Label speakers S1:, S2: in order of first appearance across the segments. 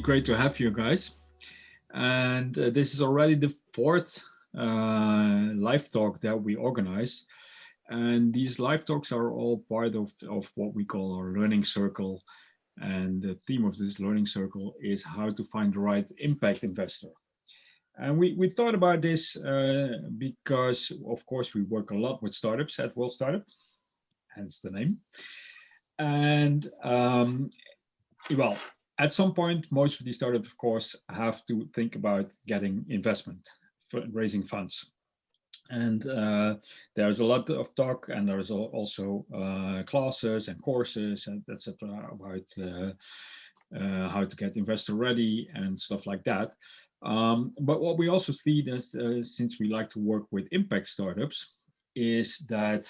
S1: great to have you guys. And this is already the fourth live talk that we organize. And these live talks are all part of what we call our learning circle. And the theme of this learning circle is how to find the right impact investor. And we thought about this because, of course, we work a lot with startups at World Startup, hence the name. And well, at some point, most of these startups, of course, have to think about getting investment, raising funds. And there's a lot of talk, and there's also classes and courses and etc. about how to get investor ready and stuff like that. But what we also see is, since we like to work with impact startups, is that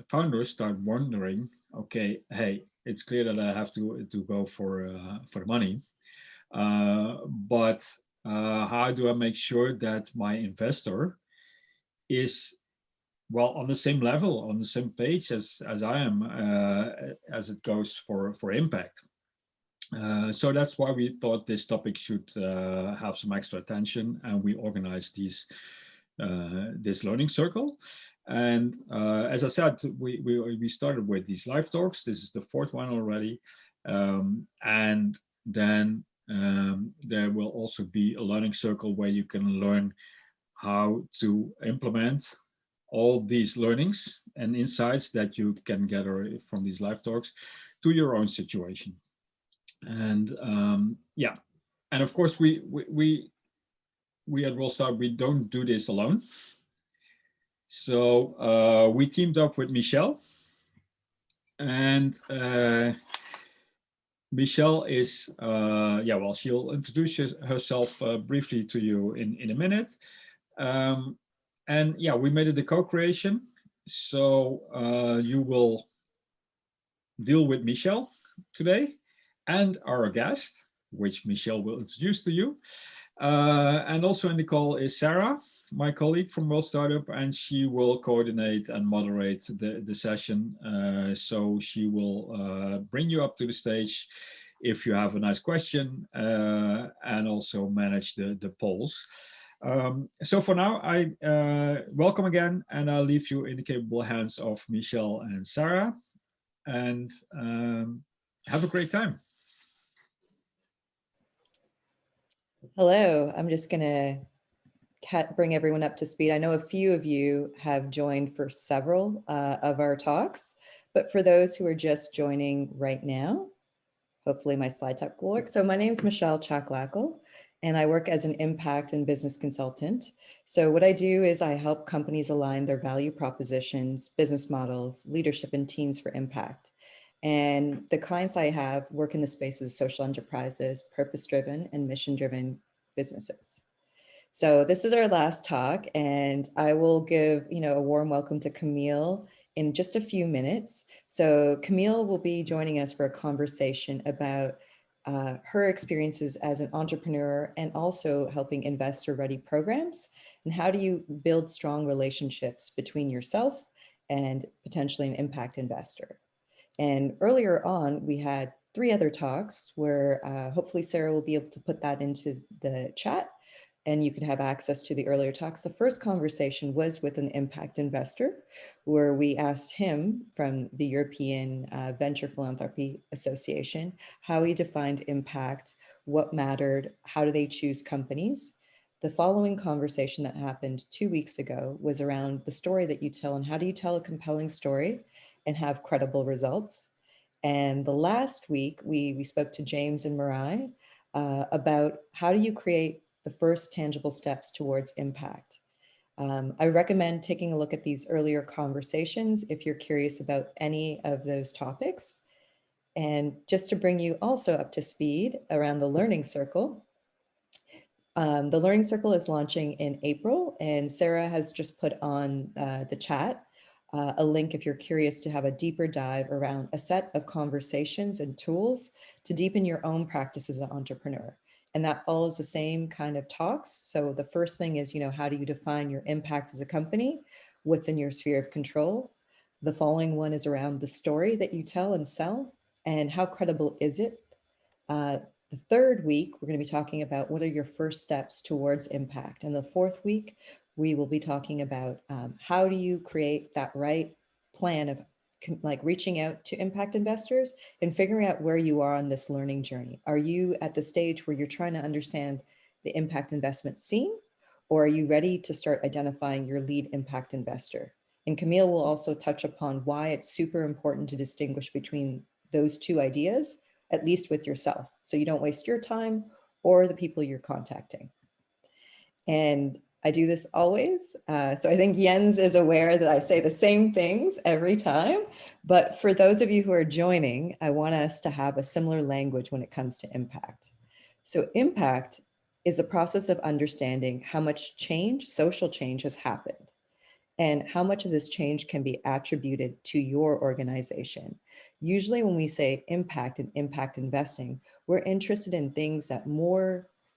S1: founders start wondering, okay, hey, it's clear that I have to go for the money, but how do I make sure that my investor is on the same level, on the same page as I am, as it goes for impact. So that's why we thought this topic should have some extra attention, and we organized this learning circle. And as I said, we started with these live talks. This is the fourth one already. And then there will also be a learning circle where you can learn how to implement all these learnings and insights that you can gather from these live talks to your own situation. And yeah, and of course we at World Startup, we don't do this alone. So we teamed up with Michelle, and Michelle is, she'll introduce herself briefly to you in a minute. And yeah, we made it a co-creation. So you will deal with Michelle today and our guest, which Michelle will introduce to you. And also in the call is Sarah, my colleague from World Startup, and she will coordinate and moderate the session. So she will bring you up to the stage if you have a nice question, and also manage the polls. So for now, I welcome again, and I'll leave you in the capable hands of Michelle and Sarah, and have a great time.
S2: Hello, I'm just going to bring everyone up to speed. I know a few of you have joined for several of our talks, but for those who are just joining right now, hopefully my slide deck will work. So my name is Michelle Chaklackle, and I work as an impact and business consultant. So what I do is I help companies align their value propositions, business models, leadership, and teams for impact. And the clients I have work in the spaces of social enterprises, purpose-driven and mission-driven businesses. So this is our last talk, and I will give a warm welcome to Camille in just a few minutes. So Camille will be joining us for a conversation about her experiences as an entrepreneur and also helping investor-ready programs, and how do you build strong relationships between yourself and potentially an impact investor. And earlier on, we had 3 other talks where hopefully Sarah will be able to put that into the chat and you can have access to the earlier talks. The first conversation was with an impact investor where we asked him from the European Venture Philanthropy Association how he defined impact, what mattered, how do they choose companies. The following conversation that happened 2 weeks ago was around the story that you tell and how do you tell a compelling story and have credible results. And the last week, we spoke to James and Marai about how do you create the first tangible steps towards impact. I recommend taking a look at these earlier conversations if you're curious about any of those topics. And just to bring you also up to speed around the Learning Circle, the Learning Circle is launching in April, and Sarah has just put on the chat a link if you're curious to have a deeper dive around a set of conversations and tools to deepen your own practice as an entrepreneur. And that follows the same kind of talks. So the first thing is, how do you define your impact as a company? What's in your sphere of control? The following one is around the story that you tell and sell. and how credible is it? The third week, we're going to be talking about what are your first steps towards impact. And the fourth week, we will be talking about how do you create that right plan of like reaching out to impact investors and figuring out where you are on this learning journey. Are you at the stage where you're trying to understand the impact investment scene, or are you ready to start identifying your lead impact investor? And Camille will also touch upon why it's super important to distinguish between those two ideas, at least with yourself, so you don't waste your time or the people you're contacting. And I do this always. So I think Jens is aware that I say the same things every time. But for those of you who are joining, I want us to have a similar language when it comes to impact. So impact is the process of understanding how much change, social change, has happened, and how much of this change can be attributed to your organization. Usually when we say impact and impact investing, we're interested in things that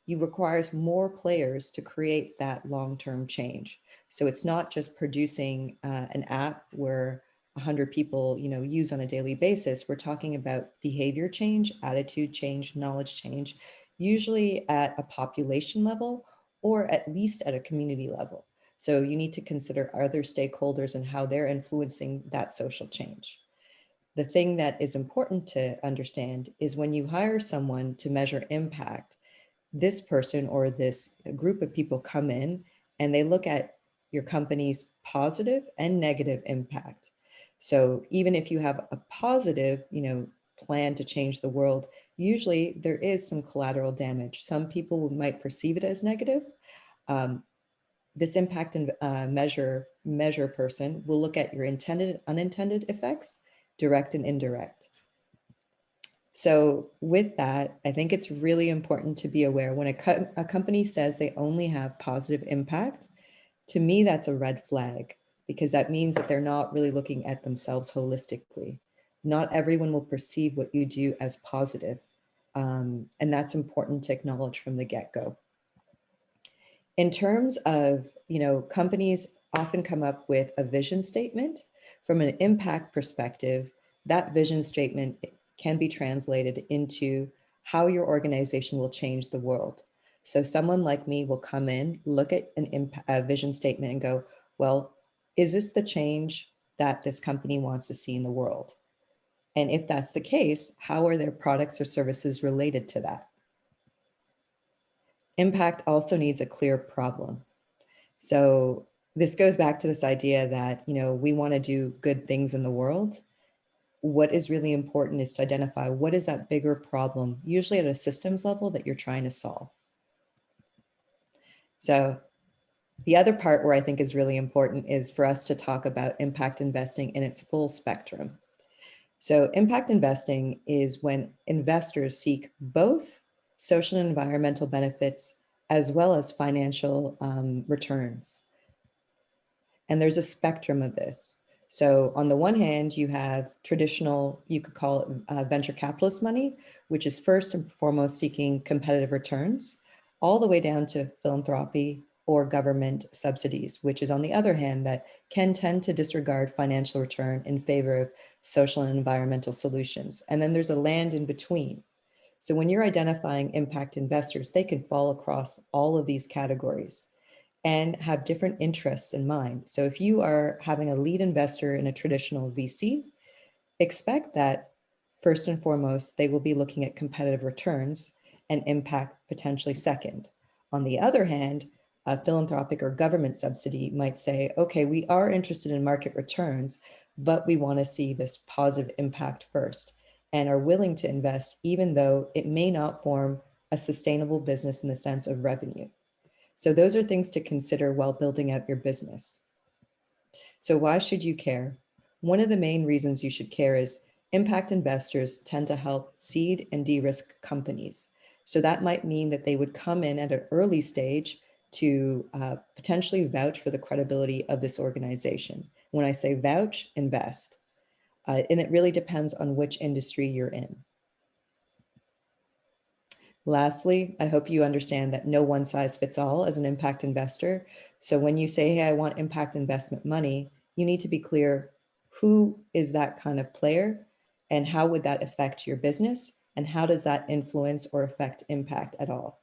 S2: requires more players to create that long-term change. So it's not just producing an app where 100 people use on a daily basis. We're talking about behavior change, attitude change, knowledge change, usually at a population level or at least at a community level. So you need to consider other stakeholders and how they're influencing that social change. The thing that is important to understand is when you hire someone to measure impact, this person or this group of people come in and they look at your company's positive and negative impact. So even if you have a positive, plan to change the world, usually there is some collateral damage. Some people might perceive it as negative. This impact and measure person will look at your intended and unintended effects, direct and indirect. So with that, I think it's really important to be aware when a company says they only have positive impact, to me, that's a red flag, because that means that they're not really looking at themselves holistically. Not everyone will perceive what you do as positive. And that's important to acknowledge from the get-go. In terms of, companies often come up with a vision statement. From an impact perspective, that vision statement can be translated into how your organization will change the world. So someone like me will come in, look at a vision statement and go, well, is this the change that this company wants to see in the world? And if that's the case, how are their products or services related to that? Impact also needs a clear problem. So this goes back to this idea that, we want to do good things in the world. What is really important is to identify what is that bigger problem, usually at a systems level, that you're trying to solve. So the other part where I think is really important is for us to talk about impact investing in its full spectrum. So impact investing is when investors seek both social and environmental benefits as well as financial returns. And there's a spectrum of this. So on the one hand, you have traditional, you could call it venture capitalist money, which is first and foremost seeking competitive returns, all the way down to philanthropy or government subsidies, which is on the other hand, that can tend to disregard financial return in favor of social and environmental solutions. And then there's a land in between. So when you're identifying impact investors, they can fall across all of these categories and have different interests in mind. So if you are having a lead investor in a traditional VC, expect that first and foremost, they will be looking at competitive returns and impact potentially second. On the other hand, a philanthropic or government subsidy might say, okay, we are interested in market returns, but we want to see this positive impact first and are willing to invest even though it may not form a sustainable business in the sense of revenue. So those are things to consider while building out your business. So why should you care? One of the main reasons you should care is impact investors tend to help seed and de-risk companies. So that might mean that they would come in at an early stage to potentially vouch for the credibility of this organization. When I say vouch, invest. And it really depends on which industry you're in. Lastly, I hope you understand that no one size fits all as an impact investor. So when you say, hey, I want impact investment money, you need to be clear, who is that kind of player? And how would that affect your business? And how does that influence or affect impact at all?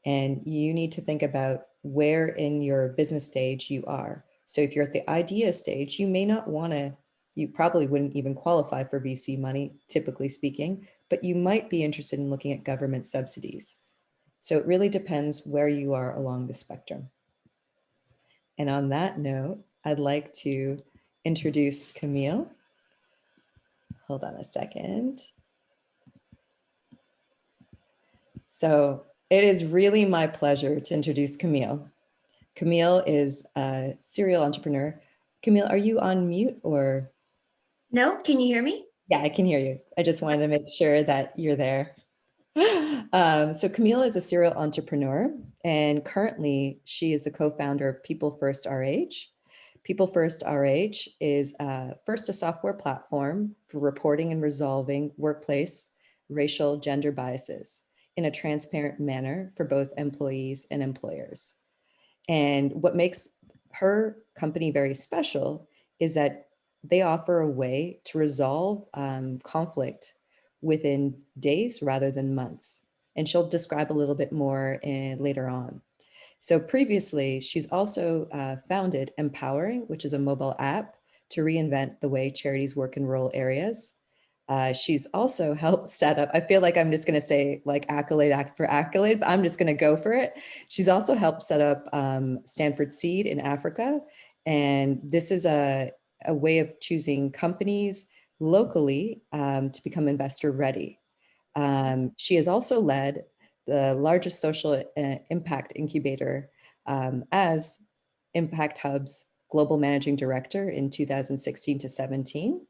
S2: And you need to think about where in your business stage you are. So if you're at the idea stage, you may not want to, you probably wouldn't even qualify for VC money, typically speaking, but you might be interested in looking at government subsidies. So it really depends where you are along the spectrum. And on that note, I'd like to introduce Camille. Hold on a second. So it is really my pleasure to introduce Camille. Camille is a serial entrepreneur. Camille, are you on mute or?
S3: No, can you hear me?
S2: Yeah, I can hear you. I just wanted to make sure that you're there. So Camille is a serial entrepreneur, and currently she is the co-founder of People First RH. People First RH is first a software platform for reporting and resolving workplace racial gender biases in a transparent manner for both employees and employers. And what makes her company very special is that they offer a way to resolve conflict within days rather than months. And she'll describe a little bit more later on. So previously, she's also founded Empowering, which is a mobile app to reinvent the way charities work in rural areas. She's also helped set up, I feel like I'm just going to say like accolade for accolade, but I'm just going to go for it. She's also helped set up Stanford Seed in Africa. And this is a way of choosing companies locally to become investor ready. She has also led the largest social impact incubator as Impact Hub's global managing director in 2016 to 17.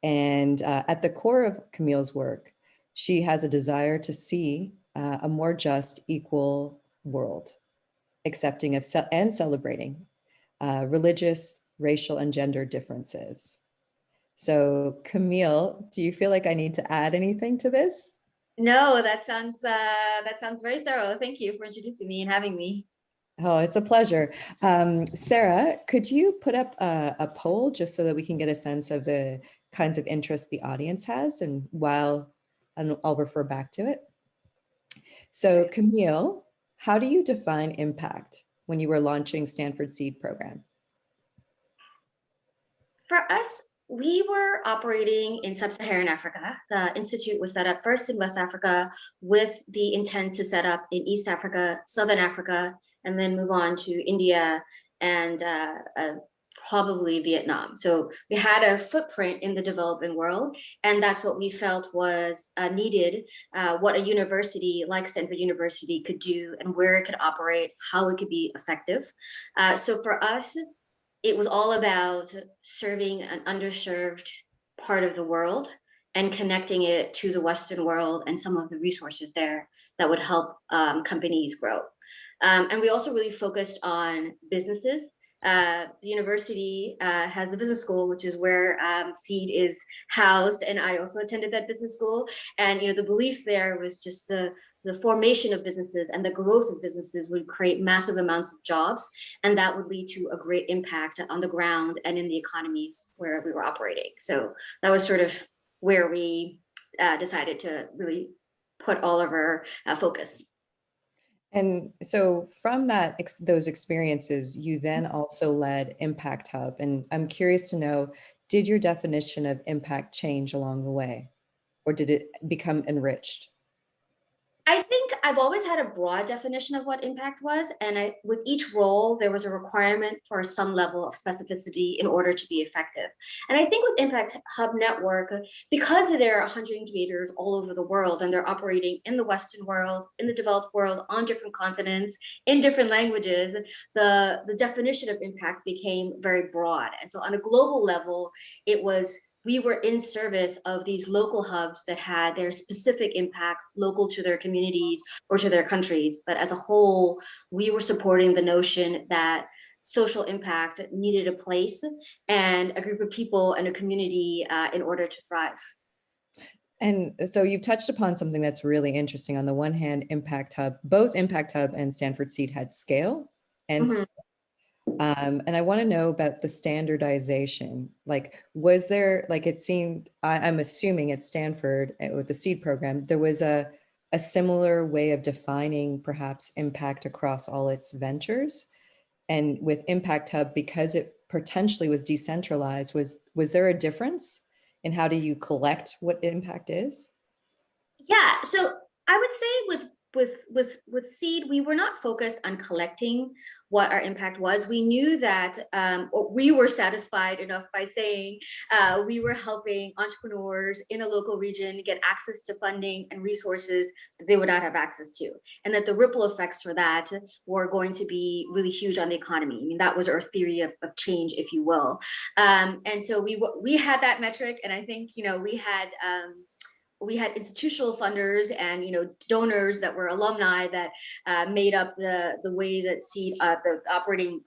S2: And at the core of Camille's work, she has a desire to see a more just, equal world, accepting of and celebrating religious, racial, and gender differences. So Camille, do you feel like I need to add anything to this?
S3: No, that sounds very thorough. Thank you for introducing me and having me.
S2: Oh, it's a pleasure. Sarah, could you put up a poll just so that we can get a sense of the kinds of interest the audience has, and I'll refer back to it. So Camille, how do you define impact when you were launching Stanford Seed program?
S3: For us, we were operating in sub-Saharan Africa. The institute was set up first in West Africa with the intent to set up in East Africa, Southern Africa, and then move on to India and probably Vietnam. So we had a footprint in the developing world, and that's what we felt was needed, what a university like Stanford University could do and where it could operate, how it could be effective. So for us, it was all about serving an underserved part of the world and connecting it to the Western world and some of the resources there that would help companies grow. And we also really focused on businesses. The university has a business school, which is where Seed is housed, and I also attended that business school. And the belief there was just the formation of businesses and the growth of businesses would create massive amounts of jobs, and that would lead to a great impact on the ground and in the economies where we were operating. So that was sort of where we decided to really put all of our focus.
S2: And so from those experiences, you then also led Impact Hub. And I'm curious to know, did your definition of impact change along the way, or did it become enriched?
S3: I think I've always had a broad definition of what impact was, and with each role, there was a requirement for some level of specificity in order to be effective. And I think with Impact Hub Network, because there are 100 incubators all over the world, and they're operating in the Western world, in the developed world, on different continents, in different languages, the definition of impact became very broad. And so on a global level, we were in service of these local hubs that had their specific impact local to their communities or to their countries. But as a whole, we were supporting the notion that social impact needed a place and a group of people and a community in order to thrive.
S2: And so you've touched upon something that's really interesting. On the one hand, Impact Hub, both Impact Hub and Stanford Seed had scale and And I want to know about the standardization. Like, was there, like, it seemed, I'm assuming at Stanford with the seed program, there was a similar way of defining perhaps impact across all its ventures. And with Impact Hub, because it potentially was decentralized, was there a difference in how do you collect what impact is?
S3: Yeah, so I would say with seed, we were not focused on collecting what our impact was. We knew that, or we were satisfied enough by saying we were helping entrepreneurs in a local region get access to funding and resources that they would not have access to, and that the ripple effects for that were going to be really huge on the economy. I mean, that was our theory of change, if you will. And so we had that metric, and I think, you know, we had institutional funders and, you know, donors that were alumni that made up the way that seed, the operating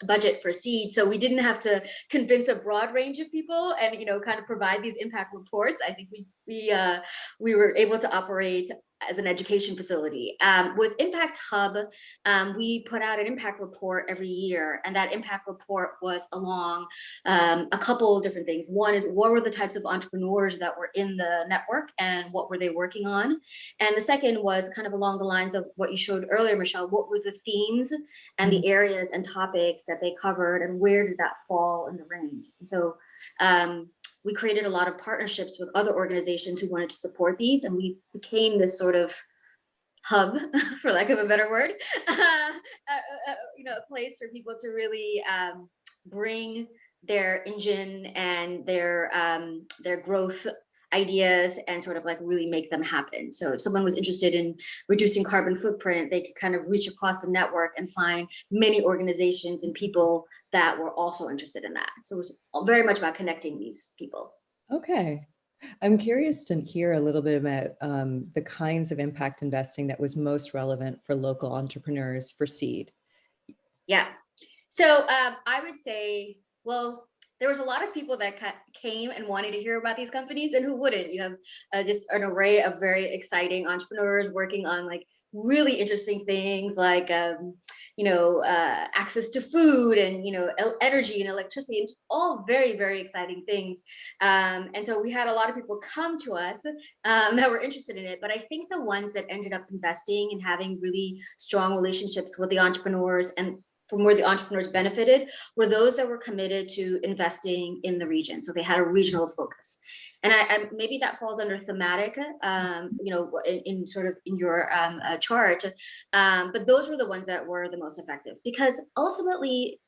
S3: budget for seed. So we didn't have to convince a broad range of people and, you know, kind of provide these impact reports. I think we were able to operate as an education facility. With Impact Hub, we put out an impact report every year, and that impact report was along a couple of different things. One is, what were the types of entrepreneurs that were in the network and what were they working on? And the second was kind of along the lines of what you showed earlier, Michelle. What were the themes and the areas and topics that they covered, and where did that fall in the range? And so we created a lot of partnerships with other organizations who wanted to support these, and we became this sort of hub, for lack of a better word, you know, a place for people to really bring their engine and their growth ideas and sort of like really make them happen. So if someone was interested in reducing carbon footprint, they could kind of reach across the network and find many organizations and people that were also interested in that. So it was very much about connecting these people.
S2: Okay. I'm curious to hear a little bit about the kinds of impact investing that was most relevant for local entrepreneurs for seed.
S3: Yeah. So I would say, well, there was a lot of people that came and wanted to hear about these companies, and who wouldn't? You have just an array of very exciting entrepreneurs working on like really interesting things like, you know, access to food and, you know, energy and electricity, and just all very, very exciting things. And so we had a lot of people come to us that were interested in it. But I think the ones that ended up investing and having really strong relationships with the entrepreneurs, and from where the entrepreneurs benefited, were those that were committed to investing in the region. So they had a regional focus. And I maybe that falls under thematic, you know, in sort of in your chart. But those were the ones that were the most effective, because ultimately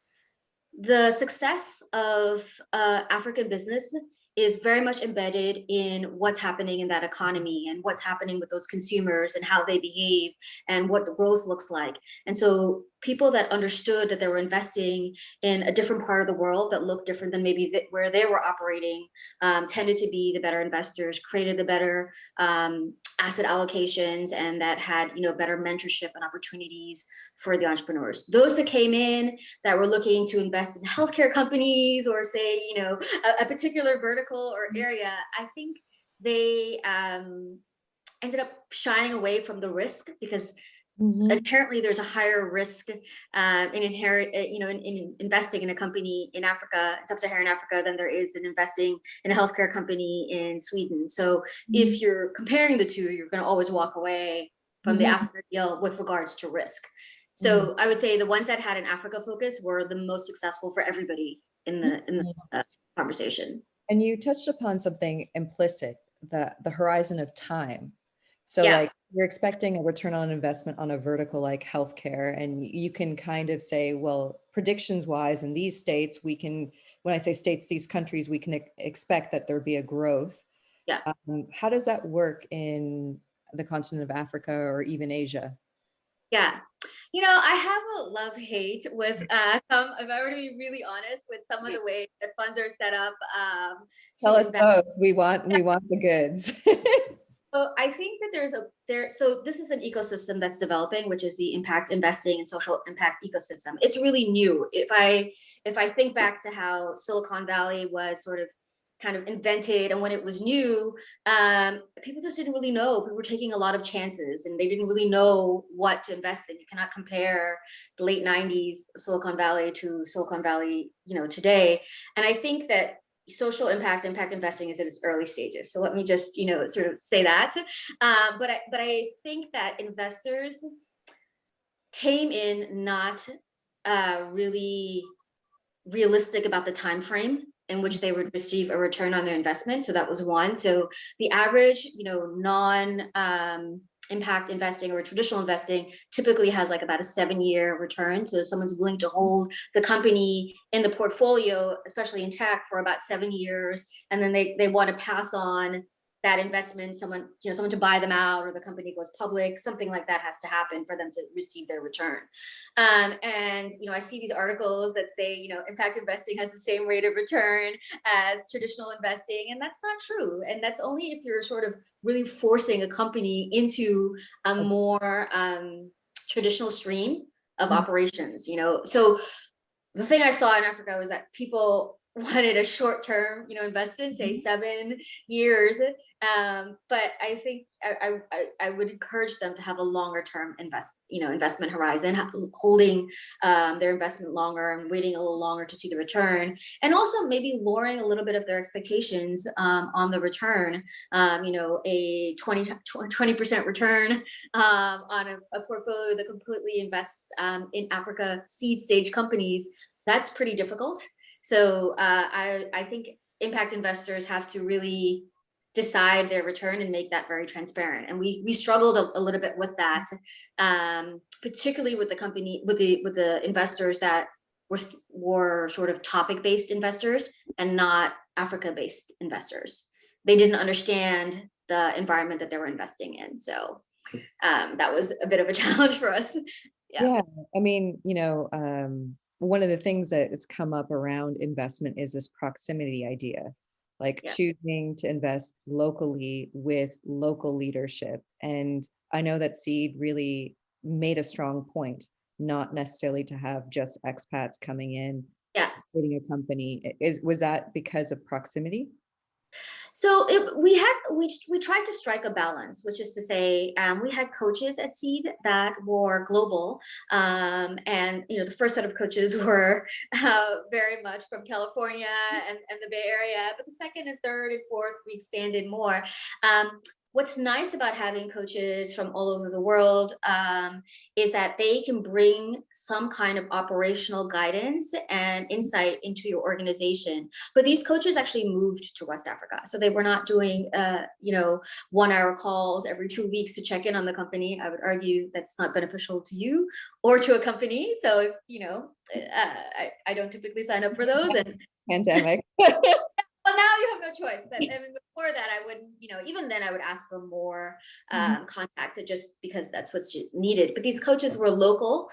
S3: the success of African business is very much embedded in what's happening in that economy and what's happening with those consumers and how they behave and what the growth looks like. And so people that understood that they were investing in a different part of the world that looked different than maybe where they were operating tended to be the better investors, created the better asset allocations, and that had, you know, better mentorship and opportunities for the entrepreneurs. Those that came in that were looking to invest in healthcare companies, or say, you know, a particular vertical or area, I think they ended up shying away from the risk, because inherently there's a higher risk in investing in a company in Africa, sub-Saharan Africa, than there is in investing in a healthcare company in Sweden. So if you're comparing the two, you're going to always walk away from the Africa deal with regards to risk. So I would say the ones that had an Africa focus were the most successful for everybody in the conversation.
S2: And you touched upon something implicit, the horizon of time. So like you're expecting a return on investment on a vertical like healthcare, and you can kind of say, well, predictions wise in these states, we can, when I say states, these countries, we can expect that there'd be a growth.
S3: Yeah.
S2: How does that work in the continent of Africa or even Asia?
S3: Yeah. You know, I have a love-hate with some, if I were to be really honest, with some of the ways that funds are set up.
S2: Tell us both. We want the goods.
S3: So I think that so this is an ecosystem that's developing, which is the impact investing and social impact ecosystem. It's really new. If I think back to how Silicon Valley was sort of kind of invented and when it was new, people just didn't really know. People were taking a lot of chances and they didn't really know what to invest in. You cannot compare the late 90s of Silicon Valley to Silicon Valley, today. And I think that social impact investing is at its early stages. So let me just, sort of say that. But I think that investors came in not really realistic about the time frame in which they would receive a return on their investment. So that was one. So the average, non-impact investing or traditional investing typically has like about a 7-year return. So someone's willing to hold the company in the portfolio, especially in tech, for about 7 years, and then they want to pass on that investment, someone to buy them out, or the company goes public, something like that has to happen for them to receive their return. And I see these articles that say, impact investing has the same rate of return as traditional investing, and that's not true. And that's only if you're sort of really forcing a company into a more traditional stream of operations. So the thing I saw in Africa was that people wanted a short-term, investment, say 7 years. But I think I would encourage them to have a longer-term investment horizon, holding their investment longer and waiting a little longer to see the return, and also maybe lowering a little bit of their expectations on the return. A 20% return on a portfolio that completely invests in Africa seed stage companies. That's pretty difficult. So I think impact investors have to really decide their return and make that very transparent. And we struggled a little bit with that, particularly with the investors that were sort of topic-based investors and not Africa-based investors. They didn't understand the environment that they were investing in. So that was a bit of a challenge for us.
S2: Yeah. I mean, one of the things that has come up around investment is this proximity idea, like choosing to invest locally with local leadership. And I know that Seed really made a strong point, not necessarily to have just expats coming in, creating a company. Was that because of proximity?
S3: So we tried to strike a balance, which is to say, we had coaches at Seed that were global, and the first set of coaches were very much from California and the Bay Area, but the second and third and fourth we expanded more. What's nice about having coaches from all over the world is that they can bring some kind of operational guidance and insight into your organization. But these coaches actually moved to West Africa. So they were not doing, 1-hour calls every 2 weeks to check in on the company. I would argue that's not beneficial to you or to a company. So, I don't typically sign up for those. And
S2: pandemic.
S3: Well, now you have no choice. But before that, I wouldn't, even then I would ask for more contact, just because that's what's needed. But these coaches were local.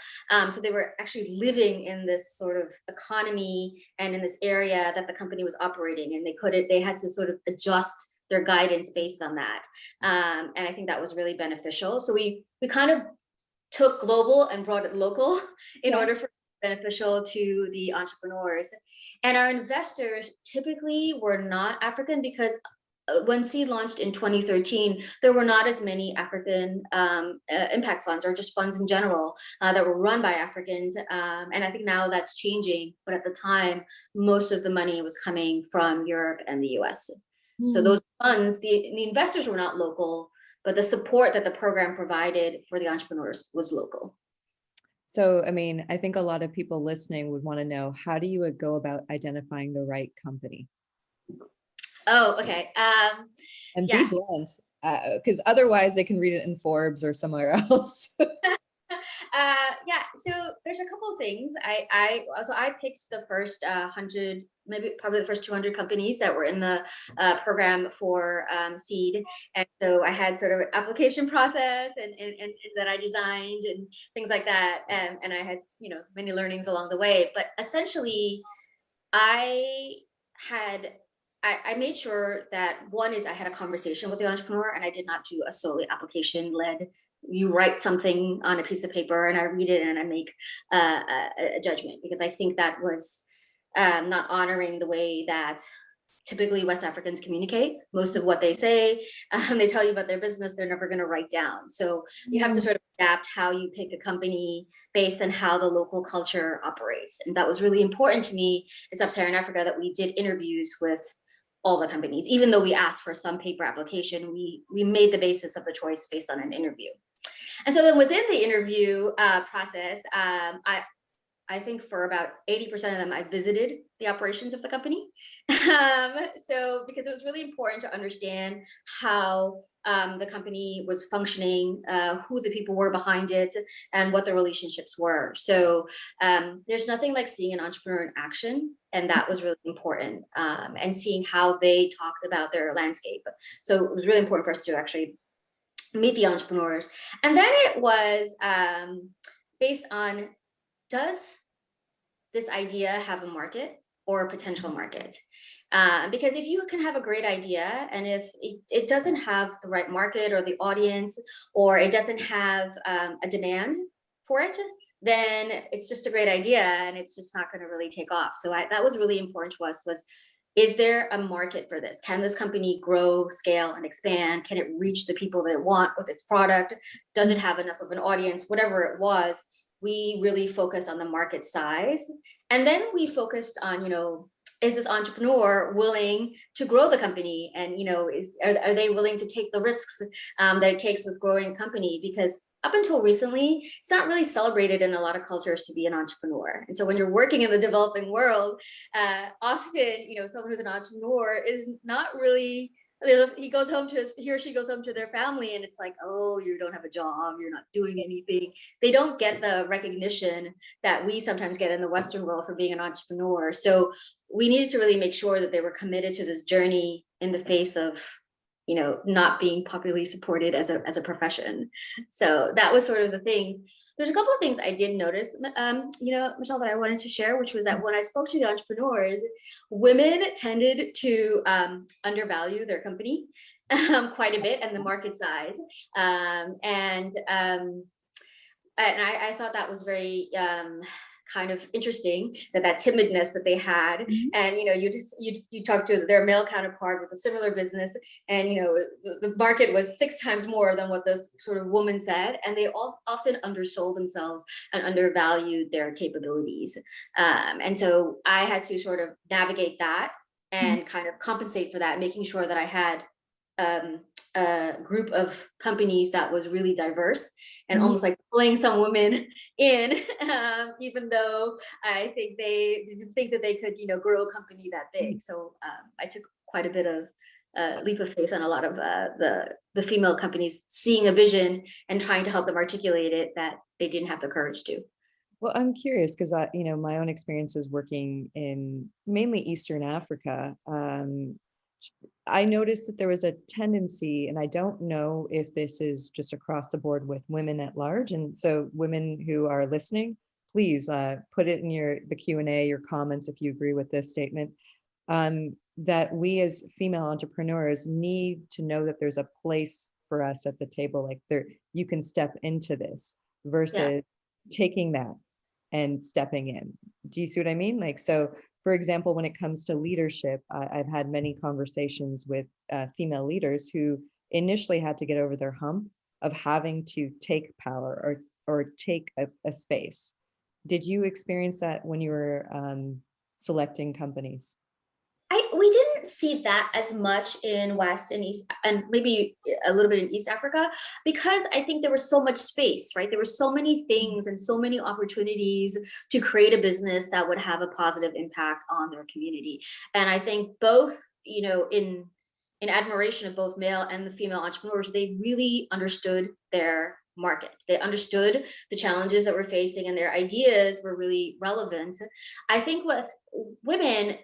S3: So they were actually living in this sort of economy and in this area that the company was operating. And they had to sort of adjust their guidance based on that. And I think that was really beneficial. So we kind of took global and brought it local in order for it to be beneficial to the entrepreneurs. And our investors typically were not African, because when Seed launched in 2013, there were not as many African impact funds, or just funds in general, that were run by Africans. And I think now that's changing. But at the time, most of the money was coming from Europe and the US. So those funds, the investors were not local, but the support that the program provided for the entrepreneurs was local.
S2: So, I mean, I think a lot of people listening would want to know, how do you go about identifying the right company?
S3: Oh, okay.
S2: And be blunt, because otherwise they can read it in Forbes or somewhere else.
S3: So there's a couple of things. I picked the first 100, probably the first 200 companies that were in the program for Seed. And so I had sort of an application process and that I designed and things like that. And I had, many learnings along the way. But essentially, I made sure that, one is I had a conversation with the entrepreneur, and I did not do a solely application-led. You write something on a piece of paper and I read it and I make a judgment, because I think that was not honoring the way that typically West Africans communicate. Most of what they say, they tell you about their business, they're never going to write down. So you have to sort of adapt how you pick a company based on how the local culture operates. And that was really important to me in Sub-Saharan Africa, that we did interviews with all the companies. Even though we asked for some paper application, we made the basis of the choice based on an interview. And so then within the interview process, I think for about 80% of them, I visited the operations of the company. So because it was really important to understand how the company was functioning, who the people were behind it, and what the relationships were. So there's nothing like seeing an entrepreneur in action, and that was really important, and seeing how they talked about their landscape. So it was really important for us to actually meet the entrepreneurs. And then it was based on, does this idea have a market or a potential market? Because if you can have a great idea, and if it doesn't have the right market or the audience, or it doesn't have a demand for it, then it's just a great idea and it's just not going to really take off. So that was really important to us, was, is there a market for this? Can this company grow, scale, and expand? Can it reach the people that it wants with its product? Does it have enough of an audience? Whatever it was, we really focused on the market size. And then we focused on, is this entrepreneur willing to grow the company? And, are they willing to take the risks that it takes with growing a company? Because up until recently, it's not really celebrated in a lot of cultures to be an entrepreneur. And so when you're working in the developing world, often, someone who's an entrepreneur is not really, he or she goes home to their family, and it's like, oh, you don't have a job, you're not doing anything. They don't get the recognition that we sometimes get in the Western world for being an entrepreneur. So we needed to really make sure that they were committed to this journey in the face of, not being popularly supported as a profession. So that was sort of the things. There's a couple of things I did notice, Michelle, that I wanted to share, which was that when I spoke to the entrepreneurs, women tended to undervalue their company quite a bit, and the market size. And I thought that was very kind of interesting, that timidness that they had. Mm-hmm. And you talk to their male counterpart with a similar business, and the market was 6 times more than what this sort of woman said, and they all often undersold themselves and undervalued their capabilities. And so I had to sort of navigate that and kind of compensate for that, making sure that I had a group of companies that was really diverse, and almost like pulling some women in, even though I think they didn't think that they could, grow a company that big. So I took quite a bit of leap of faith on a lot of the female companies seeing a vision and trying to help them articulate it that they didn't have the courage to.
S2: Well, I'm curious because my own experience is working in mainly Eastern Africa. I noticed that there was a tendency, and I don't know if this is just across the board with women at large. And so women who are listening, please put it in the Q&A, your comments, if you agree with this statement, that we as female entrepreneurs need to know that there's a place for us at the table. Like you can step into this versus taking that and stepping in. Do you see what I mean? Like, so for example, when it comes to leadership, I've had many conversations with female leaders who initially had to get over their hump of having to take power or take a space. Did you experience that when you were selecting companies?
S3: We didn't see that as much in West and East, and maybe a little bit in East Africa, because I think there was so much space, right? There were so many things and so many opportunities to create a business that would have a positive impact on their community. And I think both, in admiration of both male and the female entrepreneurs, they really understood their market. They understood the challenges that we're facing, and their ideas were really relevant. I think with women,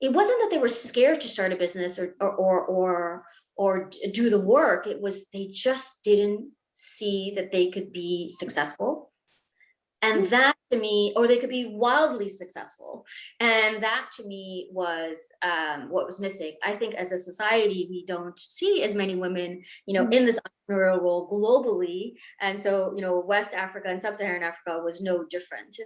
S3: it wasn't that they were scared to start a business or do the work. It was they just didn't see that they could be successful. And that to me, or they could be wildly successful. And that to me was what was missing. I think as a society, we don't see as many women, in this entrepreneurial role globally. And so, West Africa and Sub-Saharan Africa was no different.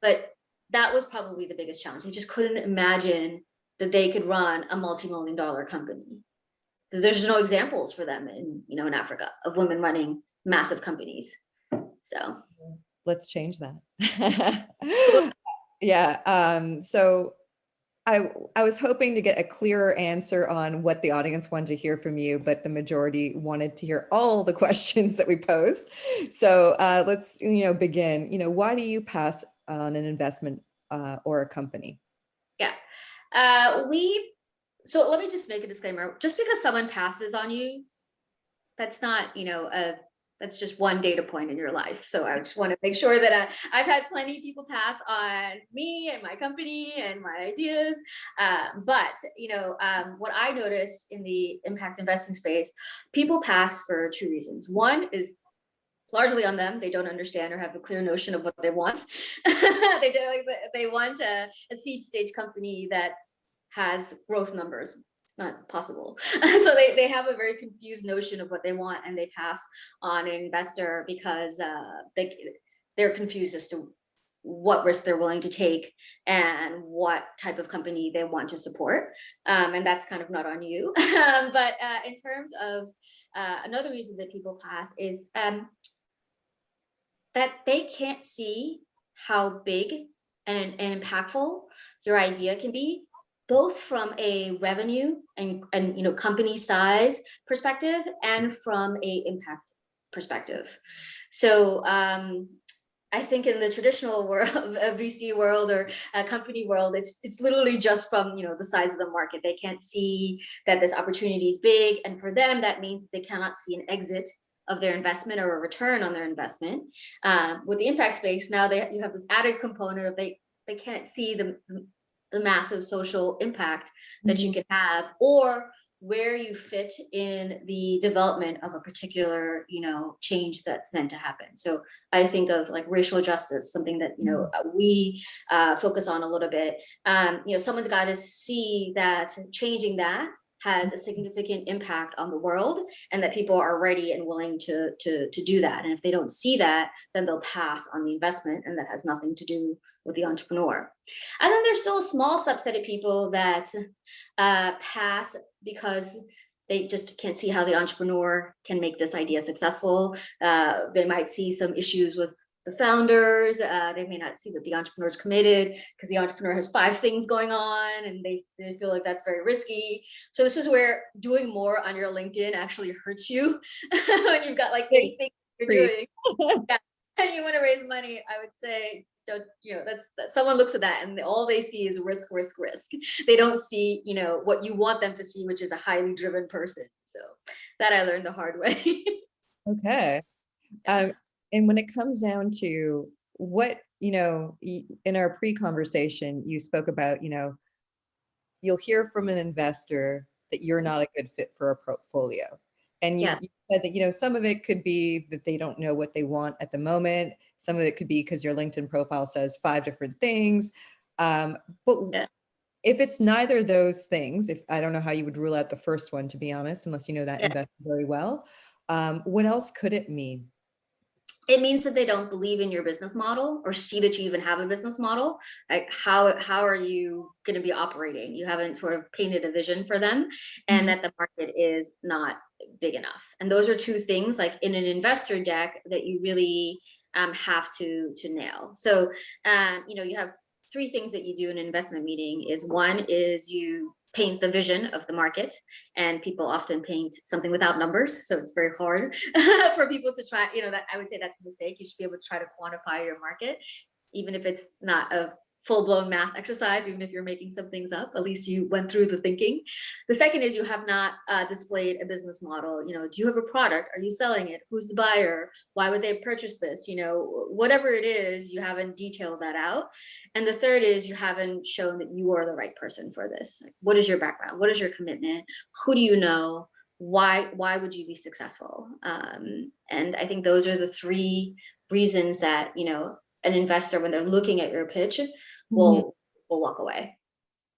S3: But that was probably the biggest challenge. They just couldn't imagine that they could run a multi-million-dollar company. There's no examples for them in Africa of women running massive companies. So
S2: let's change that. Yeah. So I was hoping to get a clearer answer on what the audience wanted to hear from you, but the majority wanted to hear all the questions that we posed. So let's begin. Why do you pass on an investment or a company?
S3: Yeah. So let me just make a disclaimer. Just because someone passes on you, that's not, that's just one data point in your life. So I just want to make sure that I've had plenty of people pass on me and my company and my ideas. But what I noticed in the impact investing space, people pass for two reasons. One is largely on them. They don't understand or have a clear notion of what they want. They want a seed stage company that has growth numbers. It's not possible. So they have a very confused notion of what they want, and they pass on an investor because they're confused as to what risk they're willing to take and what type of company they want to support. And that's kind of not on you. But in terms of another reason that people pass is that they can't see how big and impactful your idea can be, both from a revenue and company size perspective and from a impact perspective. So I think in the traditional world, VC world or company world, it's literally just from the size of the market. They can't see that this opportunity is big, and for them that means they cannot see an exit of their investment or a return on their investment. With the impact space, now you have this added component of they can't see the massive social impact that you can have, or where you fit in the development of a particular change that's meant to happen. So I think of like racial justice, something that we focus on a little bit. Someone's got to see that changing that has a significant impact on the world, and that people are ready and willing to do that. And if they don't see that, then they'll pass on the investment, and that has nothing to do with the entrepreneur. And then there's still a small subset of people that pass because they just can't see how the entrepreneur can make this idea successful. They might see some issues with the founders. They may not see that the entrepreneur is committed because the entrepreneur has 5 things going on, and they feel like that's very risky. So this is where doing more on your LinkedIn actually hurts you when you've got like 8 things you're doing. Yeah. And you want to raise money, I would say, don't, that's someone looks at that and all they see is risk. They don't see, what you want them to see, which is a highly driven person. So that I learned the hard way.
S2: Okay. And when it comes down to what, in our pre-conversation, you spoke about, you'll hear from an investor that you're not a good fit for a portfolio. And you said that, some of it could be that they don't know what they want at the moment. Some of it could be because your LinkedIn profile says 5 different things. But if it's neither of those things, I don't know how you would rule out the first one, to be honest, unless you know that investor very well. What else could it mean?
S3: It means that they don't believe in your business model or see that you even have a business model. Like how are you going to be operating? You haven't sort of painted a vision for them, and that the market is not big enough. And those are 2 things like in an investor deck that you really have to nail. So, you have 3 things that you do in an investment meeting. One is you paint the vision of the market, and people often paint something without numbers, so it's very hard for people to try, that I would say that's a mistake. You should be able to try to quantify your market, even if it's not a full-blown math exercise, even if you're making some things up, at least you went through the thinking. The second is you have not displayed a business model. Do you have a product? Are you selling it? Who's the buyer? Why would they purchase this? Whatever it is, you haven't detailed that out. And the third is you haven't shown that you are the right person for this. Like, what is your background? What is your commitment? Who do you know? Why would you be successful? And I think those are the 3 reasons that, an investor, when they're looking at your pitch, will walk away.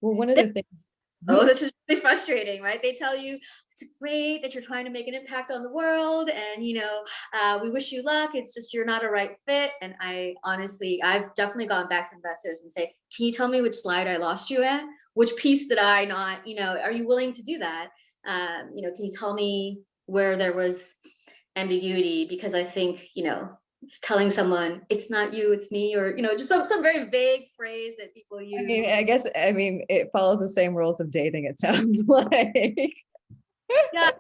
S2: Well, one of the things
S3: Oh, this is really frustrating, right? They tell you it's great that you're trying to make an impact on the world, and we wish you luck. It's just you're not a right fit. And I've definitely gone back to investors and say, can you tell me which slide I lost you at? Which piece did I not? Are you willing to do that? Can you tell me where there was ambiguity? Because I think just telling someone it's not you, it's me, or just some very vague phrase that people use.
S2: I mean, it follows the same rules of dating, it sounds like.
S3: Yeah.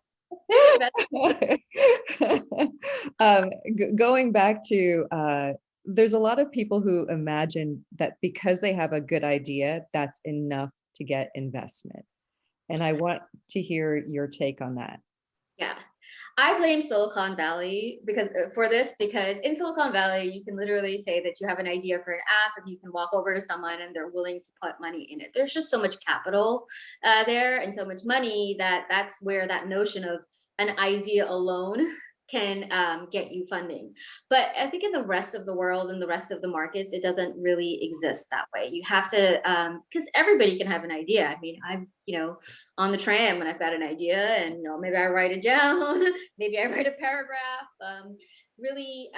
S2: Going back to, there's a lot of people who imagine that because they have a good idea, that's enough to get investment. And I want to hear your take on that.
S3: Yeah. I blame Silicon Valley because in Silicon Valley, you can literally say that you have an idea for an app and you can walk over to someone and they're willing to put money in it. There's just so much capital there and so much money that's where that notion of an idea alone can get you funding. But I think in the rest of the world and the rest of the markets, it doesn't really exist that way. You have to, because everybody can have an idea. I mean, I'm, on the tram and I've got an idea and, maybe I write it down, maybe I write a paragraph. Really,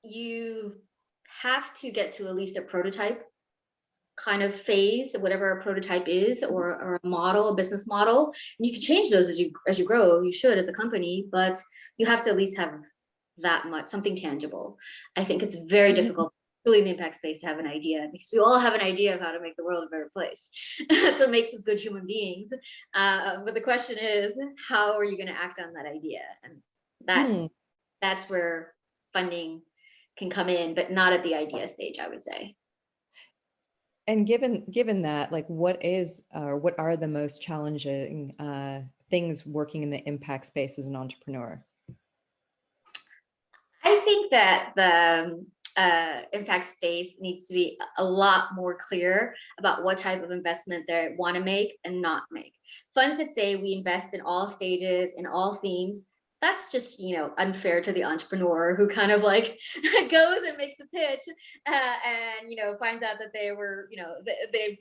S3: you have to get to at least a prototype kind of phase, whatever a prototype is, or a model, a business model. And you can change those as you grow. You should as a company, but you have to at least have that much, something tangible. I think it's very difficult, really in the impact space, to have an idea, because we all have an idea of how to make the world a better place. That's what makes us good human beings. But the question is, how are you going to act on that idea? And that's where funding can come in, but not at the idea stage, I would say.
S2: And given that, like, what are the most challenging things working in the impact space as an entrepreneur?
S3: I think that the impact space needs to be a lot more clear about what type of investment they want to make and not make. Funds that say we invest in all stages, in all themes, that's just unfair to the entrepreneur who kind of like goes and makes a pitch and finds out that they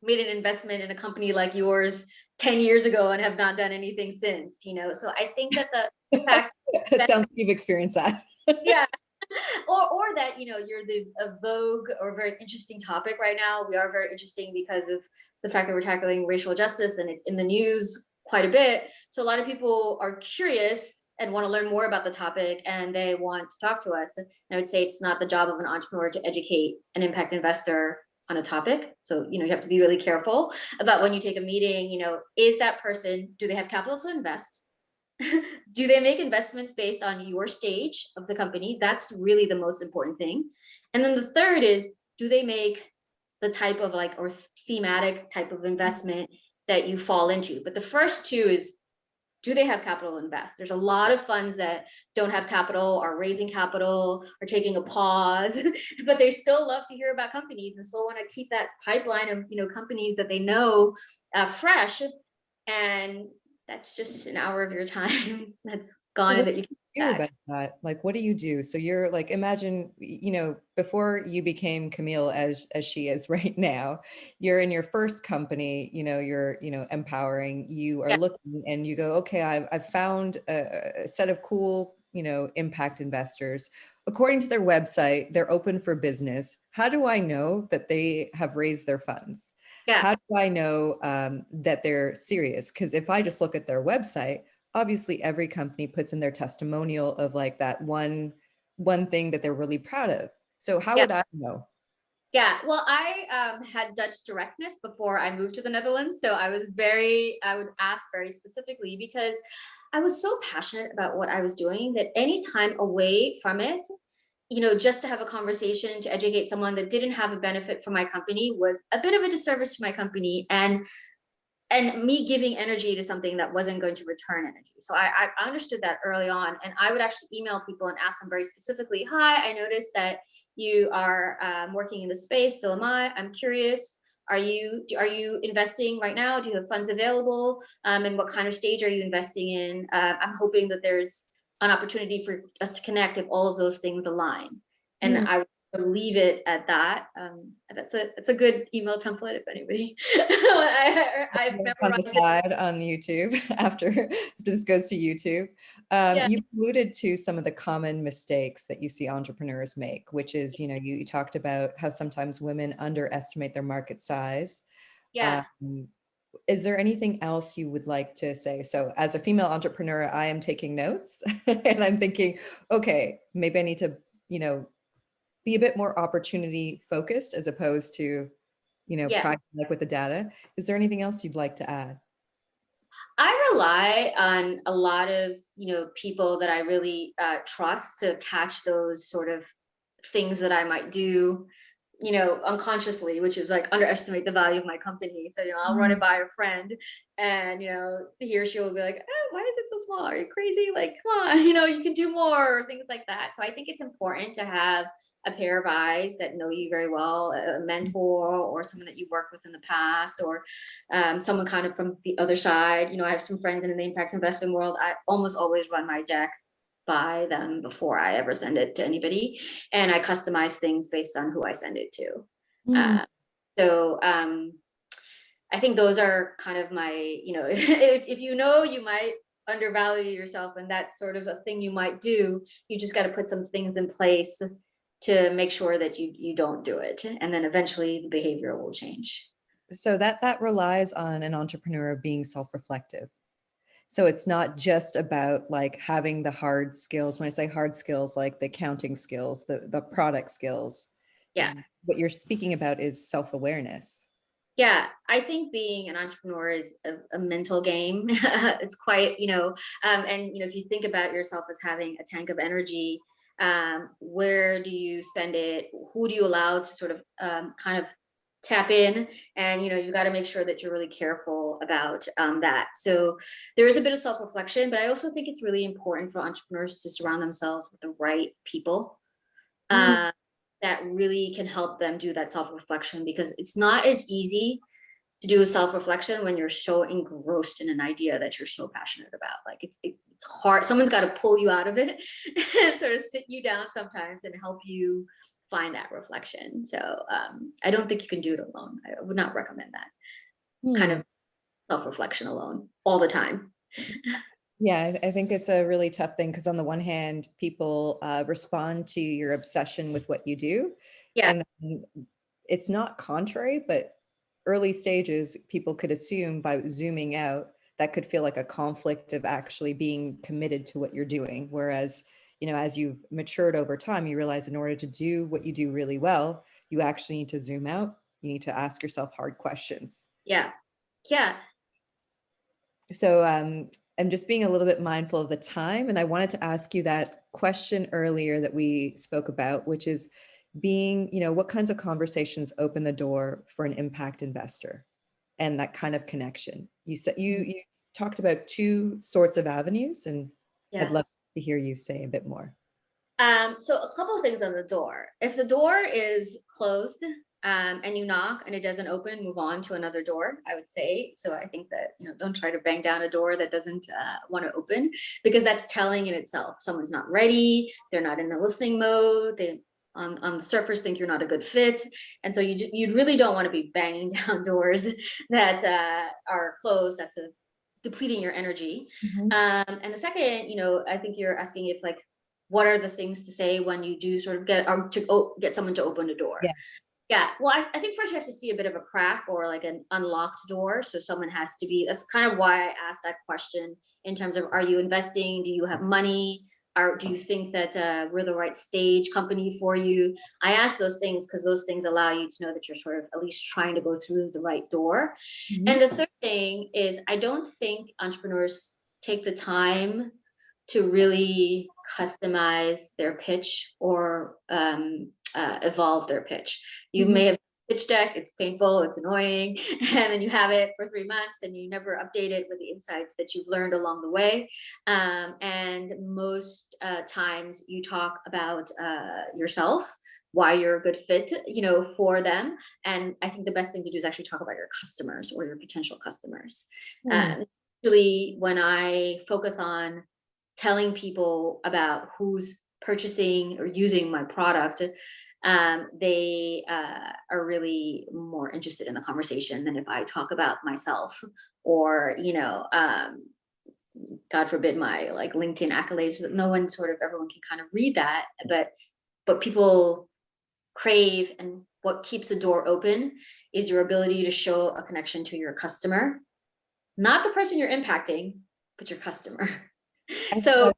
S3: made an investment in a company like yours 10 years ago and have not done anything since. So I think that the fact
S2: it sounds like you've experienced that.
S3: Yeah. Or that you're a vogue or very interesting topic right now. We are very interesting because of the fact that we're tackling racial justice and it's in the news quite a bit. So a lot of people are curious and want to learn more about the topic and they want to talk to us. And I would say it's not the job of an entrepreneur to educate an impact investor on a topic. So, you have to be really careful about when you take a meeting, is that person, do they have capital to invest? Do they make investments based on your stage of the company? That's really the most important thing. And then the third is, do they make the type of or thematic type of investment that you fall into? But the first two is, do they have capital to invest? There's a lot of funds that don't have capital, are raising capital, are taking a pause, but they still love to hear about companies and still want to keep that pipeline of companies that they know fresh. And that's just an hour of your time that's gone and that you can
S2: do about that. Like, what do you do? So you're like, imagine, before you became Camille as she is right now, you're in your first company, you're, empowering, you are looking and you go, okay, I've found a set of cool, impact investors. According to their website, they're open for business. How do I know that they have raised their funds?
S3: Yeah.
S2: How do I know that they're serious? Because if I just look at their website, obviously every company puts in their testimonial of like that one thing that they're really proud of. So how would I know?
S3: Yeah, well, I had Dutch directness before I moved to the Netherlands. So I would ask very specifically because I was so passionate about what I was doing that any time away from it, just to have a conversation to educate someone that didn't have a benefit for my company was a bit of a disservice to my company and me giving energy to something that wasn't going to return energy. So I understood that early on, and I would actually email people and ask them very specifically, hi, I noticed that you are working in the space, so am I. I'm curious, are you investing right now? Do you have funds available? And what kind of stage are you investing in? I'm hoping that there's an opportunity for us to connect if all of those things align. And I would leave it at that. That's a good email template if anybody. I've
S2: on the
S3: memorized it.
S2: side on YouTube after this goes to YouTube.
S3: Yeah.
S2: You've alluded to some of the common mistakes that you see entrepreneurs make, which is, you talked about how sometimes women underestimate their market size.
S3: Yeah.
S2: Is there anything else you would like to say? So as a female entrepreneur, I am taking notes and I'm thinking, okay, maybe I need to, be a bit more opportunity focused as opposed to,
S3: Yeah.
S2: practice like with the data. Is there anything else you'd like to add?
S3: I rely on a lot of, people that I really trust to catch those sort of things that I might do, unconsciously, which is like underestimate the value of my company. So, I'll run it by a friend and, he or she will be like, oh, why is it so small? Are you crazy? Like, come on, you can do more, or things like that. So I think it's important to have a pair of eyes that know you very well, a mentor or someone that you worked with in the past, or someone kind of from the other side. I have some friends in the impact investing world. I almost always run my deck by them before I ever send it to anybody. And I customize things based on who I send it to. So I think those are kind of my, if you might undervalue yourself and that's sort of a thing you might do, you just got to put some things in place to make sure that you don't do it. And then eventually the behavior will change.
S2: So that relies on an entrepreneur being self-reflective. So it's not just about like having the hard skills. When I say hard skills, like the accounting skills, the product skills.
S3: Yeah.
S2: What you're speaking about is self-awareness.
S3: Yeah, I think being an entrepreneur is a mental game. It's quite, and if you think about yourself as having a tank of energy, where do you spend it? Who do you allow to sort of kind of tap in? And you got to make sure that you're really careful about that. So there is a bit of self-reflection, but I also think it's really important for entrepreneurs to surround themselves with the right people. That really can help them do that self-reflection, because it's not as easy to do a self-reflection when you're so engrossed in an idea that you're so passionate about. Like it's hard. Someone's got to pull you out of it and sort of sit you down sometimes and help you find that reflection. So I don't think you can do it alone. I would not recommend that kind of self-reflection alone all the time.
S2: Yeah, I think it's a really tough thing because on the one hand, people respond to your obsession with what you do.
S3: Yeah.
S2: And it's not contrary, but early stages, people could assume by zooming out, that could feel like a conflict of actually being committed to what you're doing. Whereas, as you've matured over time, you realize in order to do what you do really well, you actually need to zoom out. You need to ask yourself hard questions.
S3: Yeah. Yeah.
S2: So I'm just being a little bit mindful of the time. And I wanted to ask you that question earlier that we spoke about, which is being, what kinds of conversations open the door for an impact investor and that kind of connection? You said you talked about two sorts of avenues, and I'd love to hear you say a bit more.
S3: So a couple of things on the door. If the door is closed and you knock and it doesn't open, move on to another door, I would say. So I think that, don't try to bang down a door that doesn't want to open, because that's telling in itself. Someone's not ready. They're not in a listening mode. They on the surface think you're not a good fit. And so you really don't want to be banging down doors that are closed. That's depleting your energy. And the second, I think you're asking if like, what are the things to say when you do sort of get someone to open a door? Yeah. Well, I think first you have to see a bit of a crack or like an unlocked door. So someone has to be, that's kind of why I asked that question in terms of, are you investing? Do you have money? Or do you think that we're the right stage company for you? I ask those things because those things allow you to know that you're sort of at least trying to go through the right door. And the third thing is, I don't think entrepreneurs take the time to really customize their pitch or evolve their pitch. You may have pitch deck, it's painful, it's annoying, and then you have it for 3 months and you never update it with the insights that you've learned along the way. And most times you talk about yourself, why you're a good fit, for them. And I think the best thing to do is actually talk about your customers or your potential customers. Usually when I focus on telling people about who's purchasing or using my product, they are really more interested in the conversation than if I talk about myself or, God forbid, my like LinkedIn accolades. No one everyone can kind of read that, but people crave, and what keeps the door open is your ability to show a connection to your customer, not the person you're impacting, but your customer. So